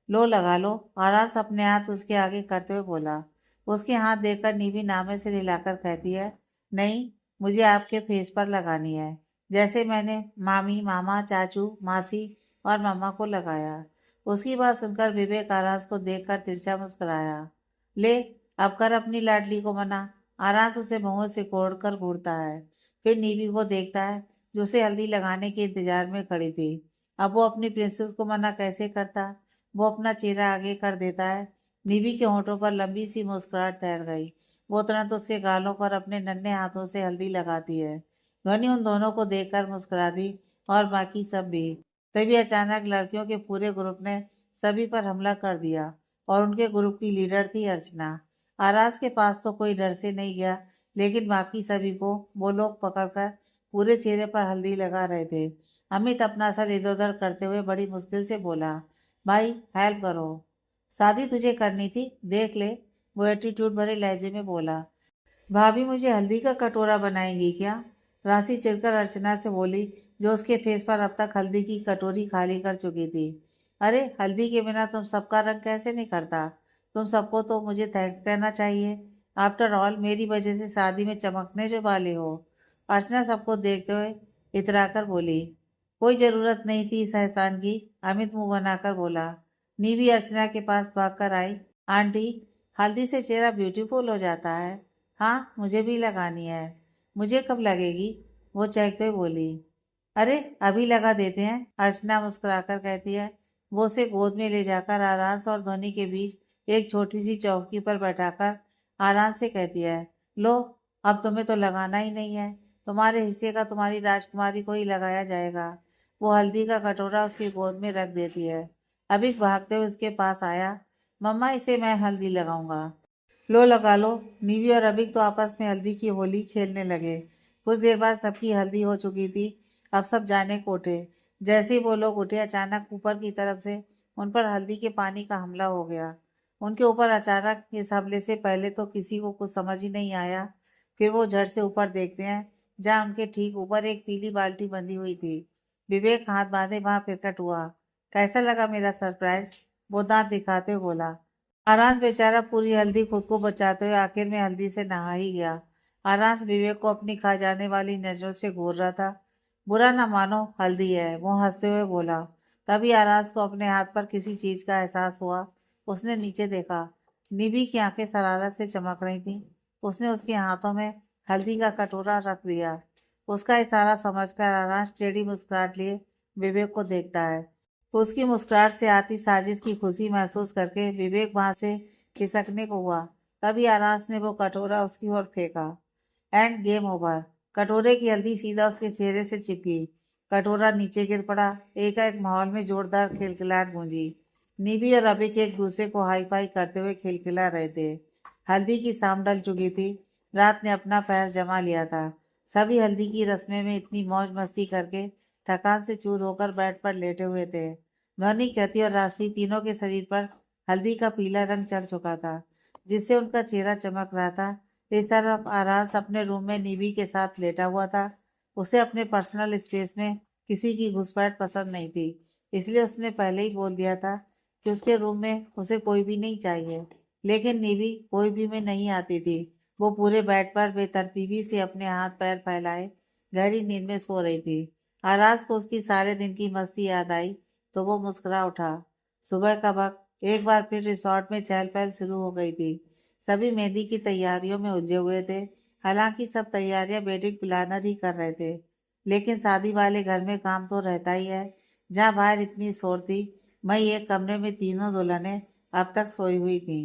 लो लगा लो। आराज अपने हाथ उसके आगे करते हुए बोला। उसके हाथ देखकर नीवी नामे से हिलाकर कहती है, नहीं, मुझे आपके फेस पर लगानी है, जैसे मैंने मामी, मामा, चाचू, मासी और मम्मा को लगाया। उसकी बात सुनकर विवेक आरांस को देखकर तिरछा मुस्कुराया। ले, अब कर अपनी लाडली को मना। आरांस उसे मुंह से कोड़ कर घूरता है। फिर नीवी को देखता है, जो उसे हल्दी लगाने के इंतजार में खड़ी थी। अब वो अपनी प्रिंसेस को मना कैसे करता। वो अपना चेहरा आगे कर देता है। नीवी के होठों पर लंबी सी मुस्कुराहट तैर गई। वो तुरंत उसके गालों पर अपने नन्हे हाथों से हल्दी लगाती है। ध्वनि उन दोनों को देखकर मुस्कुरा दी और बाकी सब भी। तभी अचानक लड़कियों के पूरे ग्रुप ने सभी पर हमला कर दिया और उनके ग्रुप की लीडर थी अर्चना। आराज के पास तो कोई डर से नहीं गया, लेकिन बाकी सभी को वो लोग पकड़कर पूरे चेहरे पर हल्दी लगा रहे थे। अमित अपना सर इधर उधर करते हुए बड़ी मुश्किल से बोला, भाई हेल्प करो। शादी तुझे करनी थी, देख ले, वो एटीट्यूड भरे लहजे में बोला। भाभी मुझे हल्दी का कटोरा बनाएंगी क्या? राशि चिढ़कर अर्चना से बोली, जो उसके फेस पर अब तक हल्दी की कटोरी खाली कर चुकी थी। अरे हल्दी के बिना तुम सबका रंग कैसे नहीं करता? तुम सबको तो मुझे थैंक्स कहना चाहिए। आफ्टर ऑल मेरी वजह से शादी में चमकने जो वाले हो। अर्चना सबको देखते हुए इतराकर बोली, कोई जरूरत नहीं थी इस एहसान की। अमित मुंह बनाकर बोला। नीवी अर्चना के पास भागकर आई। आंटी, हल्दी से चेहरा ब्यूटीफुल हो जाता है। हाँ, मुझे भी लगानी है। मुझे कब लगेगी? वो चहकते हुए बोली। अरे अभी लगा देते हैं, अर्चना मुस्कुराकर कहती है। वो उसे गोद में ले जाकर आरांस और धोनी के बीच एक छोटी सी चौकी पर बैठाकर आरांस से कहती है, लो, अब तुम्हें तो लगाना ही नहीं है। तुम्हारे हिस्से का तुम्हारी राजकुमारी को ही लगाया जाएगा। वो हल्दी का कटोरा उसकी गोद में रख देती है। अभी भागते हुए उसके पास आया। मम्मा, इसे मैं हल्दी लगाऊंगा। लो लगा लो। नीवी और अभिक तो आपस में हल्दी की होली खेलने लगे। कुछ देर बाद सबकी हल्दी हो चुकी थी। अब सब जाने को उठे। जैसे ही वो लोग उठे, अचानक ऊपर की तरफ से उन पर हल्दी के पानी का हमला हो गया। उनके ऊपर अचानक इस हमले से पहले तो किसी को कुछ समझ ही नहीं आया। फिर वो झट से ऊपर देखते हैं, जहाँ उनके ठीक ऊपर एक पीली बाल्टी बंधी हुई थी। विवेक हाथ बांधे वहां प्रकट हुआ। कैसा लगा मेरा सरप्राइज? वो दांत दिखाते हुए बोला। आरांस बेचारा पूरी हल्दी खुद को बचाते हुए आखिर में हल्दी से नहा ही गया। आरांस विवेक को अपनी खा जाने वाली नजरों से घूर रहा था। बुरा ना मानो, हल्दी है, वो हंसते हुए बोला। तभी आरांस को अपने हाथ पर किसी चीज का एहसास हुआ। उसने नीचे देखा। निभि की आंखें शरारत से चमक रही थीं। उसने उसके हाथों में हल्दी का कटोरा रख दिया। उसका इशारा समझकर आरांस टेढ़ी मुस्कुराहट लिए विवेक को देखता है। उसकी मुस्कुराहट से आती साजिश की खुशी महसूस करके विवेक वहां से खिसकने को हुआ। तभी आरास ने वो कटोरा उसकी ओर फेंका। End game over. कटोरे की हल्दी सीधा उसके चेहरे से चिपकी। कटोरा नीचे गिर पड़ा। एकाएक माहौल में जोरदार खिलखिलाहट गूंजी। निबी और अबिक एक दूसरे को हाई फाई करते हुए खिलखिला रहे थे। हल्दी की शाम ढल चुकी थी। रात ने अपना पैर जमा लिया था। सभी हल्दी की रस्में में इतनी मौज मस्ती करके थकान से चूर होकर बेड पर लेटे हुए थे। ध्वनि, ख्याति और राशि तीनों के शरीर पर हल्दी का पीला रंग चढ़ चुका था, जिससे उनका चेहरा चमक रहा था। इस तरफ आरास अपने रूम में निवी के साथ लेटा हुआ था। उसे अपने पर्सनल स्पेस में किसी की घुसपैठ पसंद नहीं थी, इसलिए उसने पहले ही बोल दिया था कि उसके रूम में उसे कोई भी नहीं चाहिए। लेकिन निवी कोई भी में नहीं आती थी। वो पूरे बेड पर बेतरतीबी से अपने हाथ पैर फैलाए गहरी नींद में सो रही थी। आराज को उसकी सारे दिन की मस्ती याद आई तो वो मुस्कुरा उठा। सुबह का वक्त। एक बार फिर रिसोर्ट में चहल पहल शुरू हो गई थी। सभी मेहंदी की तैयारियों में उलझे हुए थे। हालांकि सब तैयारियां वेडिंग प्लानर ही कर रहे थे, लेकिन शादी वाले घर में काम तो रहता ही है। जहाँ बाहर इतनी शोर थी, वहीं एक कमरे में तीनों दुल्हनें अब तक सोई हुई थी,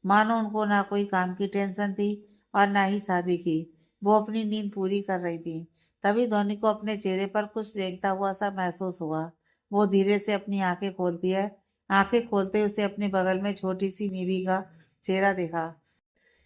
मानो उनको ना कोई काम की टेंशन थी और ना ही शादी की। वो अपनी नींद पूरी कर रही थी। तभी धोनी को अपने चेहरे पर कुछ रेंगता हुआ सा महसूस हुआ। वो धीरे से अपनी आंखें खोलती है। आंखें खोलते ही उसे अपने बगल में छोटी सी निवी का चेहरा दिखा,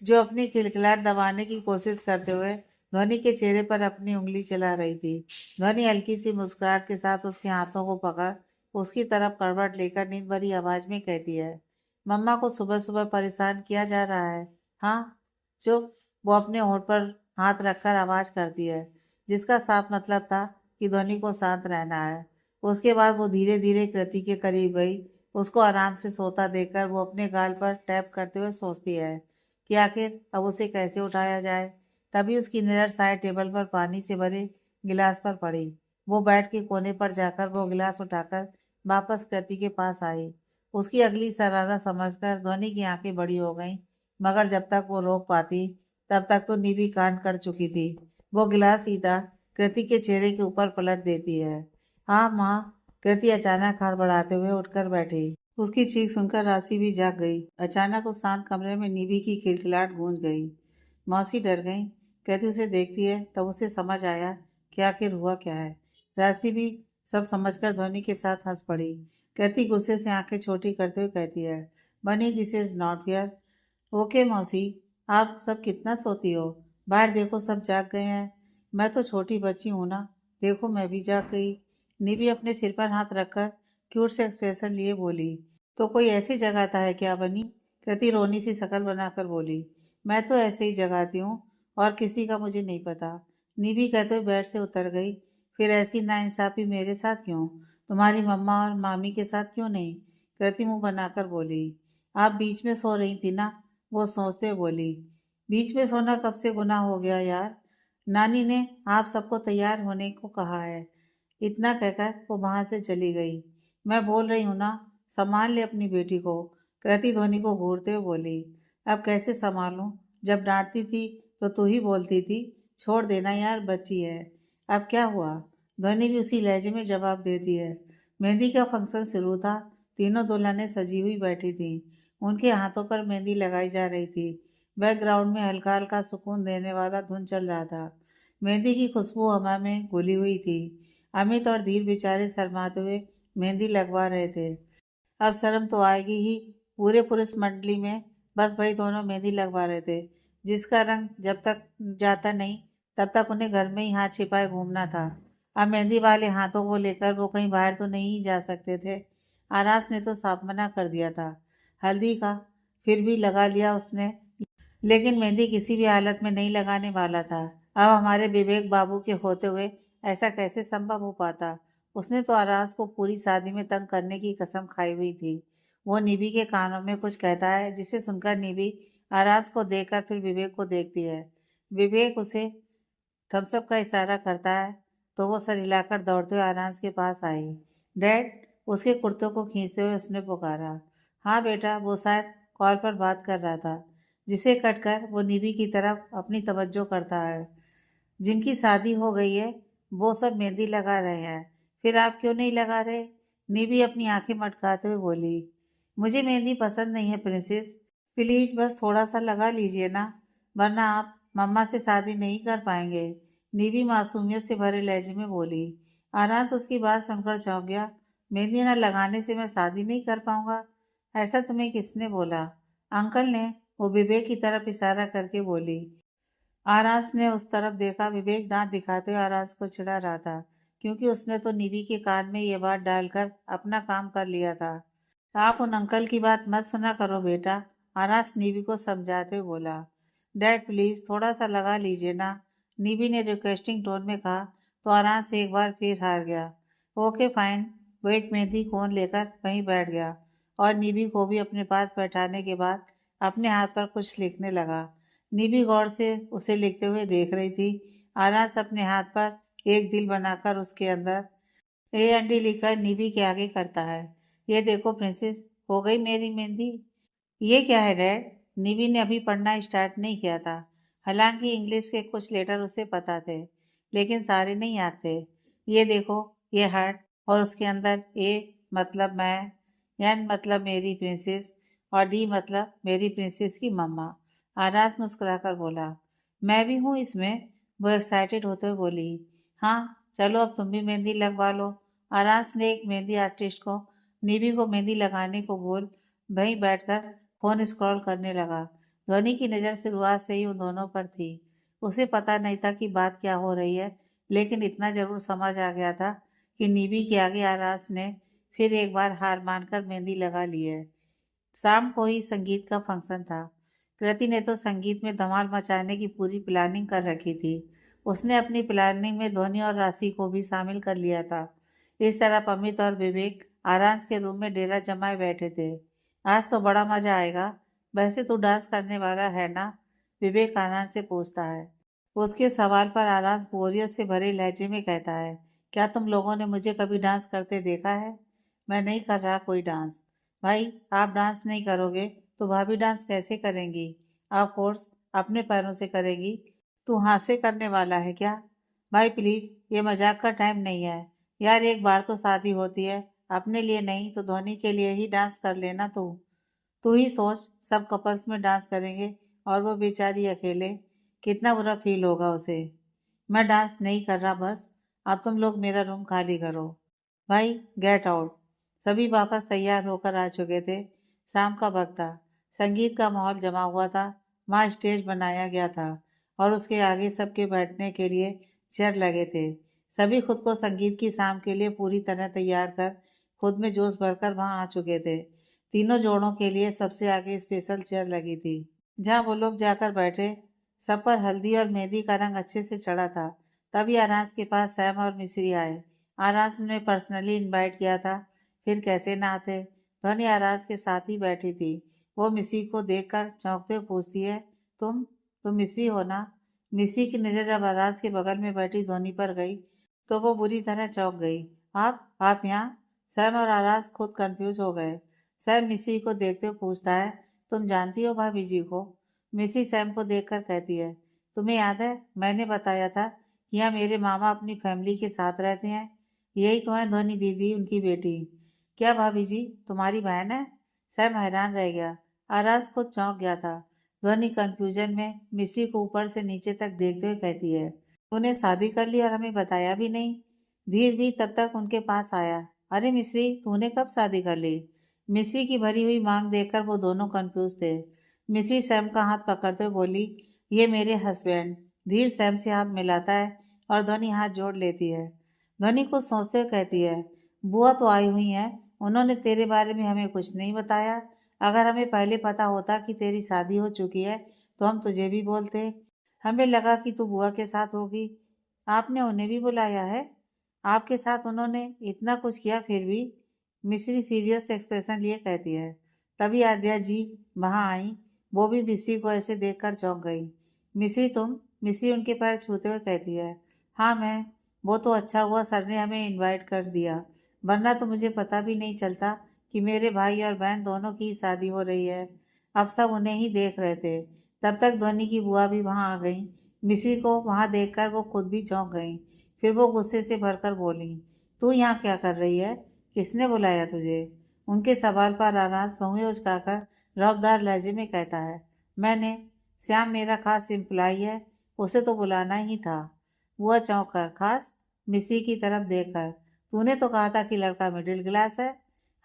जो अपनी खिलखिलाहट दबाने की कोशिश करते हुए ध्वनि के चेहरे पर अपनी उंगली चला रही थी। ध्वनि हल्की सी मुस्कुराहट के साथ उसके हाथों को पकड़ उसकी तरफ करवट लेकर नींद भरी आवाज में कहती है, मम्मा को सुबह सुबह परेशान किया जा रहा है? हाँ, चुप। वो अपने होठ पर हाथ रखकर आवाज करती है, जिसका साफ मतलब था कि ध्वनि को शांत रहना है। उसके बाद वो धीरे धीरे कृति के करीब गई। उसको आराम से सोता देखकर वो अपने गाल पर टैप करते हुए सोचती है कि आखिर अब उसे कैसे उठाया जाए। तभी उसकी नज़र साइड टेबल पर पानी से भरे गिलास पर पड़ी। वो बेड के कोने पर जाकर वो गिलास उठाकर वापस कृति के पास आई। उसकी अगली शरारत समझकर ध्वनि की आंखें बड़ी हो गईं, मगर जब तक वो रोक पाती तब तक तो निधि कांड कर चुकी थी। वो गिलास सीधा कृति के चेहरे के ऊपर पलट देती है। हाँ माँ, कृति अचानक हड़बड़ाते हुए उठकर बैठी। उसकी चीख सुनकर राशि भी जाग गई। अचानक उस शांत कमरे में निधि की खिलखिलाहट गूंज गई। मौसी डर गई। कहती उसे देखती है तब उसे समझ आया कि आखिर हुआ क्या है। राशि भी सब समझकर ध्वनि के साथ हंस पड़ी। कहती गुस्से से आंखें छोटी करते हुए कहती है, बनी this is not fair. Okay मौसी, आप सब कितना सोती हो? बाहर देखो सब जाग गए हैं। मैं तो छोटी बच्ची हूँ ना, देखो मैं भी जाग गई। निधि अपने सिर पर हाथ रखकर क्यूट से एक्सप्रेशन लिए बोली, तो कोई ऐसी जगाता है क्या बनी? कृति रोनी सी शक्ल बनाकर बोली, मैं तो ऐसे ही जगाती हूँ और किसी का मुझे नहीं पता। निधि कहते हुए बेड से उतर गई। फिर ऐसी नाइंसाफी मेरे साथ क्यों? तुम्हारी मम्मा और मामी के साथ क्यों नहीं? कृति मुंह बनाकर बोली। आप बीच में सो रही थी ना, वो सोचते हुए बोली। बीच में सोना कब से गुनाह हो गया यार? नानी ने आप सबको तैयार होने को कहा है। इतना कहकर वो वहां से चली गई। मैं बोल रही हूँ ना, संभाल ले अपनी बेटी को। कृति ध्वनि को घूरते हुए बोली, अब कैसे संभालूं? जब डांटती थी तो तू ही बोलती थी, छोड़ देना यार, बच्ची है। अब क्या हुआ? ध्वनि भी उसी लहजे में जवाब देती है। मेहंदी का फंक्शन शुरू था। तीनों दुल्हनें सजी हुई बैठी थी। उनके हाथों पर मेहंदी लगाई जा रही थी। बैकग्राउंड में हल्का हल्का सुकून देने वाला धुन चल रहा था। मेहंदी की खुशबू हवा में घुली हुई थी। अमित और धीर बेचारे शर्माते हुए मेहंदी लगवा रहे थे। अब शर्म तो आएगी ही। पूरे पुरुष मंडली में बस भाई दोनों मेहंदी लगवा रहे थे, जिसका रंग जब तक जाता नहीं तब तक उन्हें घर में ही हाथ छिपाए घूमना था। अब मेहंदी वाले हाथों को लेकर वो कहीं बाहर तो नहीं जा सकते थे। आरास ने तो साफ मना कर दिया था हल्दी का, फिर भी लगा लिया उसने। लेकिन मेहंदी किसी भी हालत में नहीं लगाने वाला था। अब हमारे विवेक बाबू के होते हुए ऐसा कैसे संभव हो पाता? उसने तो आरास को पूरी शादी में तंग करने की कसम खाई हुई थी। वो निधि के कानों में कुछ कहता है, जिसे सुनकर निधि आरास को देखकर फिर विवेक को देखती है। विवेक उसे थम्सअप का इशारा करता है तो वो सर हिलाकर दौड़ते हुए आरास के पास आई। डैड, उसके कुर्ते को खींचते हुए उसने पुकारा। हाँ बेटा, वो शायद कॉल पर बात कर रहा था, जिसे कटकर वो निधि की तरफ अपनी तवज्जो करता है। जिनकी शादी हो गई है वो सब मेहंदी लगा रहे हैं, फिर आप क्यों नहीं लगा रहे? निधि अपनी आंखें मटकाते हुए बोली, मुझे मेहंदी पसंद नहीं है प्रिंसेस, प्लीज बस थोड़ा सा लगा लीजिए ना, वरना आप मम्मा से शादी नहीं कर पाएंगे। निधि मासूमियत से भरे लहजे में बोली। आरास उसकी बात सुनकर चौंक गया। मेहंदी न लगाने से मैं शादी नहीं कर पाऊंगा? ऐसा तुम्हें किसने बोला? अंकल ने, वो विवेक की तरफ इशारा करके बोली। आरास ने उस तरफ देखा। विवेक दांत दिखाते हुए आरास को चिढ़ा रहा था, क्योंकि उसने तो निधि के कान में ये बात डालकर अपना काम कर लिया था। आप उन अंकल की बात मत सुना करो बेटा, आरास निधि को समझाते हुए बोला। डैड प्लीज थोड़ा सा लगा लीजिए ना, निधि ने रिक्वेस्टिंग टोन में कहा तो आरास एक बार फिर हार गया। Okay fine. वो एक मेहंदी कोन लेकर वहीं बैठ गया और निधि को भी अपने पास बैठाने के बाद अपने हाथ पर कुछ लिखने लगा। निधि गौर से उसे लिखते हुए देख रही थी। आरास अपने हाथ पर एक दिल बनाकर उसके अंदर AND लिखकर निधि के आगे करता है। ये देखो प्रिंसेस, हो गई मेरी मेहंदी। ये क्या है डैड? निधि ने अभी पढ़ना स्टार्ट नहीं किया था। हालांकि इंग्लिश के कुछ लेटर उसे पता थे, लेकिन सारे नहीं आते। ये देखो, ये हार्ट, और उसके अंदर A मतलब मैं, N मतलब मेरी प्रिंसेस, और D मतलब मेरी प्रिंसेस की मम्मा। आरास मुस्कुराकर बोला, मैं भी हूँ इसमें। वो एक्साइटेड होते हुए बोली, हाँ चलो अब तुम भी मेहंदी लगवा लो। आरास ने एक मेहंदी आर्टिस्ट को निधि को मेहंदी लगाने को बोल वहीं बैठकर फोन स्क्रॉल करने लगा। ध्वनि की नज़र शुरुआत से ही उन दोनों पर थी। उसे पता नहीं था कि बात क्या हो रही है, लेकिन इतना जरूर समझ आ गया था कि निधि के आगे आरास ने फिर एक बार हार मानकर मेहंदी लगा ली है। शाम को ही संगीत का फंक्शन था। कृति ने तो संगीत में धमाल मचाने की पूरी प्लानिंग कर रखी थी। उसने अपनी प्लानिंग में ध्वनि और राशि को भी शामिल कर लिया था। इस तरफ अमित और विवेक आरांश के रूम में डेरा जमाए बैठे थे। आज तो बड़ा मजा आएगा। वैसे तू डांस करने वाला है ना? विवेक आरांश से पूछता है। उसके सवाल पर आरांस बोरियत से भरे लहजे में कहता है, क्या तुम लोगों ने मुझे कभी डांस करते देखा है? मैं नहीं कर रहा कोई डांस। भाई, आप डांस नहीं करोगे तो भाभी डांस कैसे करेंगी? ऑफ कोर्स अपने पैरों से करेगी। तू हाथ से करने वाला है क्या? भाई प्लीज, ये मजाक का टाइम नहीं है। यार, एक बार तो शादी होती है, अपने लिए नहीं तो धोनी के लिए ही डांस कर लेना तू। तू ही सोच, सब कपल्स में डांस करेंगे और वो बेचारी अकेले, कितना बुरा फील होगा उसे। मैं डांस नहीं कर रहा बस, अब तुम लोग मेरा रूम खाली करो। भाई, गेट आउट। सभी वापस तैयार होकर आ चुके थे। शाम का वक्त था। संगीत का माहौल जमा हुआ था। वहाँ स्टेज बनाया गया था और उसके आगे सबके बैठने के लिए चेयर लगे थे। सभी खुद को संगीत की शाम के लिए पूरी तरह तैयार कर खुद में जोश भरकर वहाँ आ चुके थे। तीनों जोड़ों के लिए सबसे आगे स्पेशल चेयर लगी थी, जहाँ वो लोग जाकर बैठे। सब पर हल्दी और मेहंदी का रंग अच्छे से चढ़ा था। तभी आरांस के पास सैम और मिश्री आए। आरांस ने पर्सनली इनवाइट किया था, फिर कैसे ना आते। ध्वनि आरांस के साथ ही बैठी थी। वो मिश्री को देखकर चौंकते हुए पूछती है, तुम मिश्री हो ना? मिश्री की नज़र जब आरांस के बगल में बैठी ध्वनि पर गई तो वो बुरी तरह चौंक गई। आप यहाँ? सैम और आरांस खुद कंफ्यूज हो गए। सैम मिश्री को देखते हुए पूछता है, तुम जानती हो भाभी जी को? मिश्री सैम को देखकर कहती है, तुम्हें याद है मैंने बताया था कि यहाँ मेरे मामा अपनी फैमिली के साथ रहते हैं। यही तो है ध्वनि दीदी, उनकी बेटी। क्या भाभी जी तुम्हारी बहन है? सैम हैरान रह गया। आराज खुद चौंक गया था। ध्वनि कंफ्यूजन में मिश्री को ऊपर से नीचे तक देखते हुए कहती है, तूने शादी कर ली और हमें बताया भी नहीं। धीर भी तब तक उनके पास आया। अरे मिश्री, तूने कब शादी कर ली? मिश्री की भरी हुई मांग देखकर वो दोनों कंफ्यूज थे। मिश्री सैम का हाथ पकड़ते हुए बोली, ये मेरे हस्बैंड। धीर सैम से हाथ मिलाता है और ध्वनि हाथ जोड़ लेती है। ध्वनि कुछ सोचते हुए कहती है, बुआ तो आई हुई हैं, उन्होंने तेरे बारे में हमें कुछ नहीं बताया। अगर हमें पहले पता होता कि तेरी शादी हो चुकी है तो हम तुझे भी बोलते। हमें लगा कि तू बुआ के साथ होगी। आपने उन्हें भी बुलाया है? आपके साथ उन्होंने इतना कुछ किया फिर भी? मिश्री सीरियस एक्सप्रेशन लिए कहती है। तभी आद्या जी वहां आई। वो भी मिश्री को ऐसे देखकर चौंक गई। मिश्री तुम? मिश्री उनके पैर छूते हुए कहती है, हाँ मैं। वो तो अच्छा हुआ सर ने हमें इनवाइट कर दिया, वरना तो मुझे पता भी नहीं चलता कि मेरे भाई और बहन दोनों की शादी हो रही है। अब सब उन्हें ही देख रहे थे। तब तक ध्वनि की बुआ भी वहां आ गई। मिश्री को वहां देखकर वो खुद भी चौंक गई। फिर वो गुस्से से भरकर बोली, तू यहाँ क्या कर रही है? किसने बुलाया तुझे? उनके सवाल पर आराज भौहें उचकाकर रौबदार लहजे में कहता है, मैंने। श्याम मेरा खास एम्प्लॉई है, उसे तो बुलाना ही था। वह चौंक कर खास मिश्री की तरफ देखकर, तूने तो कहा था कि लड़का मिडिल क्लास है।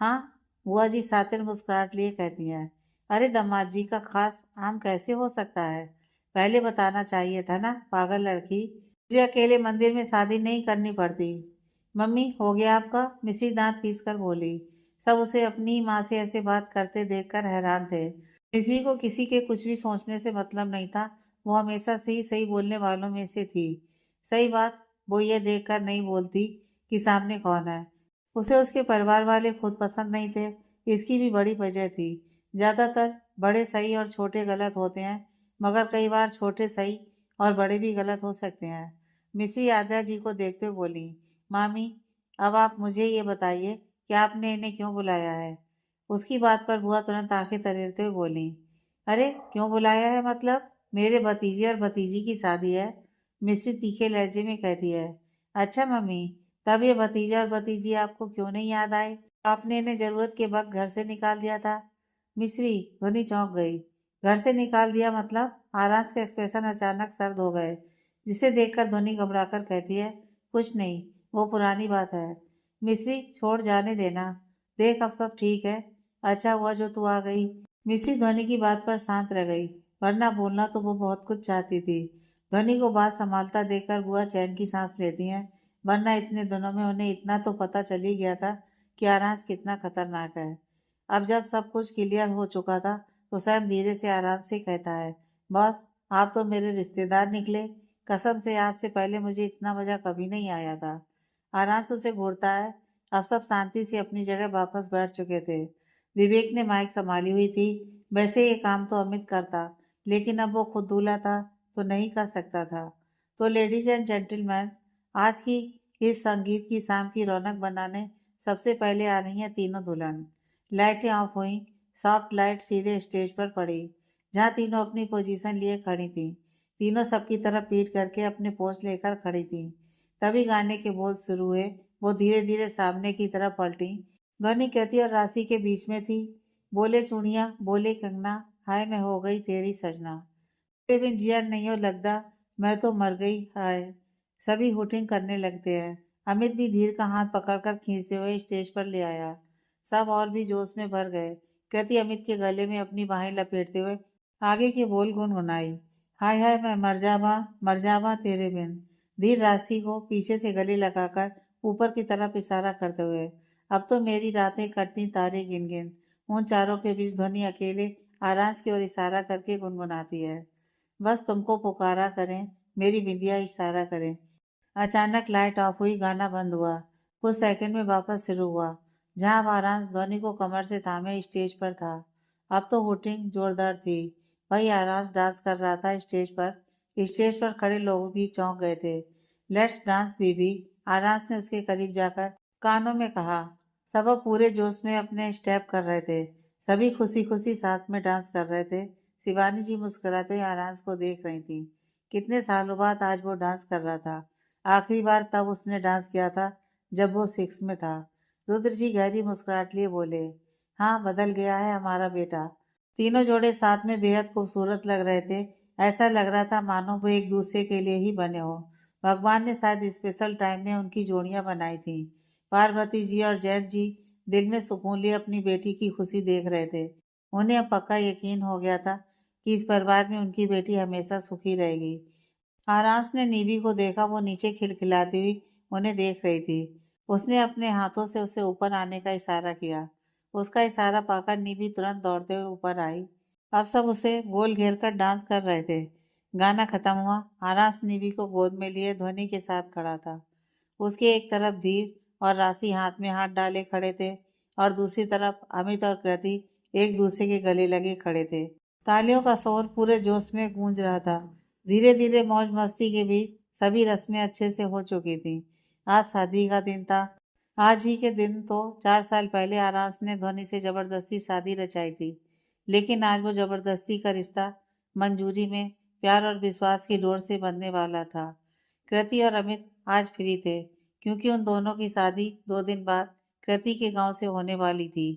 हाँ, बुआ जी सातिर मुस्कुराहट लिए कहती हैं, अरे दामाद जी का खास आम कैसे हो सकता है? पहले बताना चाहिए था ना पागल लड़की। मुझे अकेले मंदिर में शादी नहीं करनी पड़ती। मम्मी, हो गया आपका? मिश्री दांत पीस कर बोली। सब उसे अपनी माँ से ऐसे बात करते देखकर हैरान थे। मिश्री को किसी के कुछ भी सोचने से मतलब नहीं था। वो हमेशा से ही सही बोलने वालों में से थी। सही बात वो ये देखकर नहीं बोलती कि सामने कौन है। उसे उसके परिवार वाले खुद पसंद नहीं थे। इसकी भी बड़ी वजह थी। ज्यादातर बड़े सही और छोटे गलत होते हैं, मगर कई बार छोटे सही और बड़े भी गलत हो सकते हैं। मिश्री आद्या जी को देखते हुए बोली, मामी, अब आप मुझे ये बताइए कि आपने इन्हें क्यों बुलाया है? उसकी बात पर बुआ तुरंत आंखें तरेरते हुए बोली, अरे क्यों बुलाया है मतलब? मेरे भतीजे और भतीजी की शादी है। मिश्री तीखे लहजे में कहती है, अच्छा मम्मी, तब ये भतीजा और भतीजी आपको क्यों नहीं याद आए? आपने इन्हें जरूरत के वक्त घर से निकाल दिया था। मिश्री ध्वनि चौंक गई। घर से निकाल दिया मतलब? आराज के एक्सप्रेशन अचानक सर्द हो गए, जिसे देखकर ध्वनि घबराकर कहती है, कुछ नहीं, वो पुरानी बात है। मिश्री छोड़, जाने देना। देख अब सब ठीक है। अच्छा हुआ जो तू आ गई। मिश्री ध्वनि की बात पर शांत रह गई, वरना बोलना तो वो बहुत कुछ चाहती थी। ध्वनि को बात संभालता देखकर बुआ चैन की सांस लेती हैं, वरना इतने दिनों में उन्हें इतना तो पता चल ही गया था कि आराज कितना खतरनाक है। अब जब सब कुछ क्लियर हो चुका था तो सैम धीरे से आराम से कहता है, बॉस, आप तो मेरे रिश्तेदार निकले। कसम से आज से पहले मुझे इतना मजा कभी नहीं आया था। आरांस उसे घूरता है। अब सब शांति से अपनी जगह वापस बैठ चुके थे। विवेक ने माइक संभाली हुई थी। वैसे ये काम तो अमित करता, लेकिन अब वो खुद दूल्हा था तो नहीं कर सकता था। तो लेडीज एंड जेंटलमैन, आज की इस संगीत की शाम की रौनक बनाने सबसे पहले आ रही हैं तीनों दुल्हन। लाइटें ऑफ हुई, सॉफ्ट लाइट सीधे स्टेज पर पड़ी, जहाँ तीनों अपनी पोजीशन लिए खड़ी थीं। तीनों सबकी तरफ पीठ करके अपने पोज लेकर खड़ी थीं। तभी गाने के बोल शुरू हुए। वो धीरे धीरे सामने की तरफ पलटी। ध्वनि कहती और राशि के बीच में थी। बोले चूड़ियाँ, बोले कंगना, हाय मैं हो गई तेरी सजना। तेरे बिन जिया नहीं हो लगता, मैं तो मर गई हाय। सभी हुटिंग करने लगते हैं। अमित भी धीर का हाथ पकड़कर खींचते हुए स्टेज पर ले आया। सब और भी जोश में भर गए। कृति अमित के गले में अपनी बाहें लपेटते हुए आगे के बोल गुनगुनाई। हाय हाय मैं मर जावा तेरे बिन। धीर राशि को पीछे से गले लगाकर ऊपर की तरफ इशारा करते हुए, अब तो मेरी रातें कटती तारे गिन गिन। उन चारों के बीच ध्वनि अकेले आराज की ओर इशारा करके गुनगुनाती है। बस तुमको पुकारा करें, मेरी बिंदिया इशारा करें। अचानक लाइट ऑफ हुई, गाना बंद हुआ। कुछ सेकंड में वापस शुरू हुआ, जहां वारांश ध्वनि को कमर से थामे स्टेज पर था। अब तो हुटिंग जोरदार थी। वही आरांश डांस कर रहा था स्टेज पर। स्टेज पर खड़े लोग भी चौंक गए थे। लेट्स डांस बीबी, आरांश ने उसके करीब जाकर कानों में कहा। सब अब पूरे जोश में अपने स्टेप कर रहे थे। सभी खुशी खुशी साथ में डांस कर रहे थे। शिवानी जी मुस्कुराते हुए आरांश को देख रही थी। कितने सालों बाद आज वो डांस कर रहा था। आखिरी बार तब उसने डांस किया था जब वो 6 में था। रुद्र जी गहरी मुस्कुराहट लिए बोले, हाँ बदल गया है हमारा बेटा। तीनों जोड़े साथ में बेहद खूबसूरत लग रहे थे। ऐसा लग रहा था मानो वो एक दूसरे के लिए ही बने हो। भगवान ने शायद स्पेशल टाइम में उनकी जोड़ियां बनाई थी। पार्वती जी और जयंत जी दिल में सुकून लिए अपनी बेटी की खुशी देख रहे थे। उन्हें अब पक्का यकीन हो गया था कि इस परिवार में उनकी बेटी हमेशा सुखी रहेगी। आरांस ने नीवी को देखा। वो नीचे खिलखिलाती हुई उन्हें देख रही थी। उसने अपने हाथों से उसे ऊपर आने का इशारा किया। उसका इशारा पाकर नीवी तुरंत दौड़ते हुए ऊपर आई। अब सब उसे गोल घेर कर डांस कर रहे थे। गाना खत्म हुआ। आरांस नीवी को गोद में लिए ध्वनि के साथ खड़ा था। उसके एक तरफ धीर और राशि हाथ में हाथ डाले खड़े थे और दूसरी तरफ अमित और कृति एक दूसरे के गले लगे खड़े थे। तालियों का शोर पूरे जोश में गूंज रहा था। धीरे धीरे मौज मस्ती के बीच सभी रस्में अच्छे से हो चुकी थी। आज शादी का दिन था। आज ही के दिन तो 4 साल पहले आरास ने ध्वनि से जबरदस्ती शादी रचाई थी। लेकिन आज वो जबरदस्ती का रिश्ता मंजूरी में प्यार और विश्वास की डोर से बंधने वाला था। कृति और अमित आज फ्री थे, क्योंकि उन दोनों की शादी 2 दिन बाद कृति के गांव से होने वाली थी।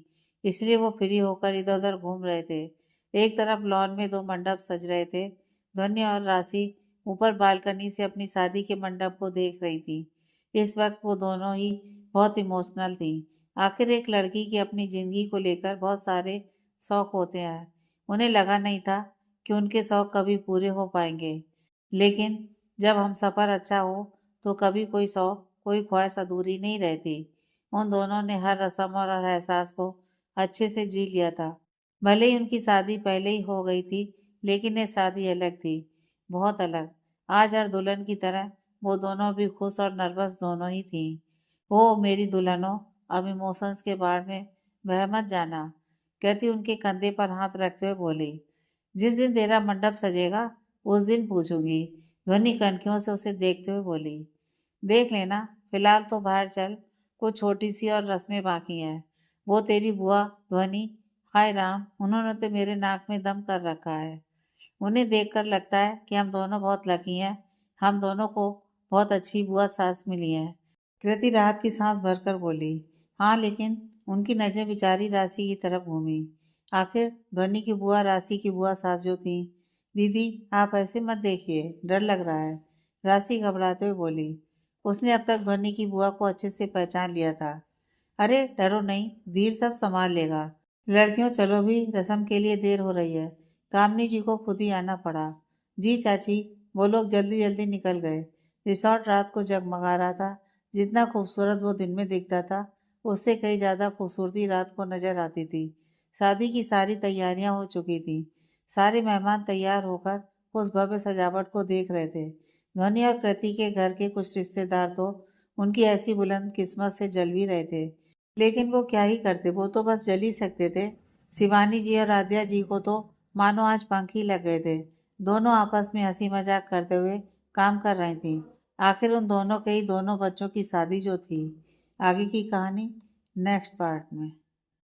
इसलिए वो फ्री होकर इधर उधर घूम रहे थे। एक तरफ लॉन में 2 मंडप सज रहे थे। ध्वनि और राशि ऊपर बालकनी से अपनी शादी के मंडप को देख रही थी। इस वक्त वो दोनों ही बहुत इमोशनल थी। आखिर एक लड़की की अपनी जिंदगी को लेकर बहुत सारे शौक होते हैं। उन्हें लगा नहीं था कि उनके शौक कभी पूरे हो पाएंगे। लेकिन जब हम सफ़र अच्छा हो तो कभी कोई शौक, कोई ख्वाहिश अधूरी नहीं रहती। उन दोनों ने हर रस्म और हर एहसास को अच्छे से जी लिया था। भले ही उनकी शादी पहले ही हो गई थी, लेकिन ये शादी अलग थी, बहुत अलग। आज हर दुल्हन की तरह वो दोनों भी खुश और नर्वस दोनों ही थी। ओ मेरी दुल्हनों, अब इमोशंस के बाढ़ में बह मत जाना, कहती उनके कंधे पर हाथ रखते हुए बोली। जिस दिन तेरा मंडप सजेगा उस दिन पूछूंगी, ध्वनि कनखियों से उसे देखते हुए बोली। देख लेना, फिलहाल तो बाहर चल, कुछ छोटी सी और रस्में बाकी हैं। वो तेरी बुआ ध्वनि, हाय राम, उन्होंने तो मेरे नाक में दम कर रखा है। उन्हें देखकर लगता है कि हम दोनों बहुत लकी हैं। हम दोनों को बहुत अच्छी बुआ सास मिली है। कृति राहत की सांस भरकर बोली। हाँ, लेकिन उनकी नजरें बेचारी राशि की तरफ घूमी। आखिर ध्वनि की बुआ राशि की बुआ सास जो थी। दीदी आप ऐसे मत देखिए, डर लग रहा है, राशि घबराते हुए बोली। उसने अब तक ध्वनि की बुआ को अच्छे से पहचान लिया था। अरे डरो नहीं, धीर सब संभाल लेगा। लड़कियों चलो भी, रस्म के लिए देर हो रही है। कामनी जी को खुद ही आना पड़ा। जी चाची। वो लोग जल्दी जल्दी निकल गए। रिसॉर्ट रात को जगमगा रहा था। जितना खूबसूरत वो दिन में दिखता था, उससे कई ज्यादा खूबसूरती रात को नजर आती थी। शादी की सारी तैयारियां हो चुकी थी। सारे मेहमान तैयार होकर उस भव्य सजावट को देख रहे थे। ध्वनि और कृति के घर के कुछ रिश्तेदार तो उनकी ऐसी बुलंद किस्मत से जल भी रहे थे। लेकिन वो क्या ही करते, वो तो बस जल ही सकते थे। शिवानी जी और आद्या जी को तो मानो आज पंख ही लग गए थे। दोनों आपस में हंसी मजाक करते हुए काम कर रही थी। आखिर उन दोनों के ही दोनों बच्चों की शादी जो थी। आगे की कहानी नेक्स्ट पार्ट में।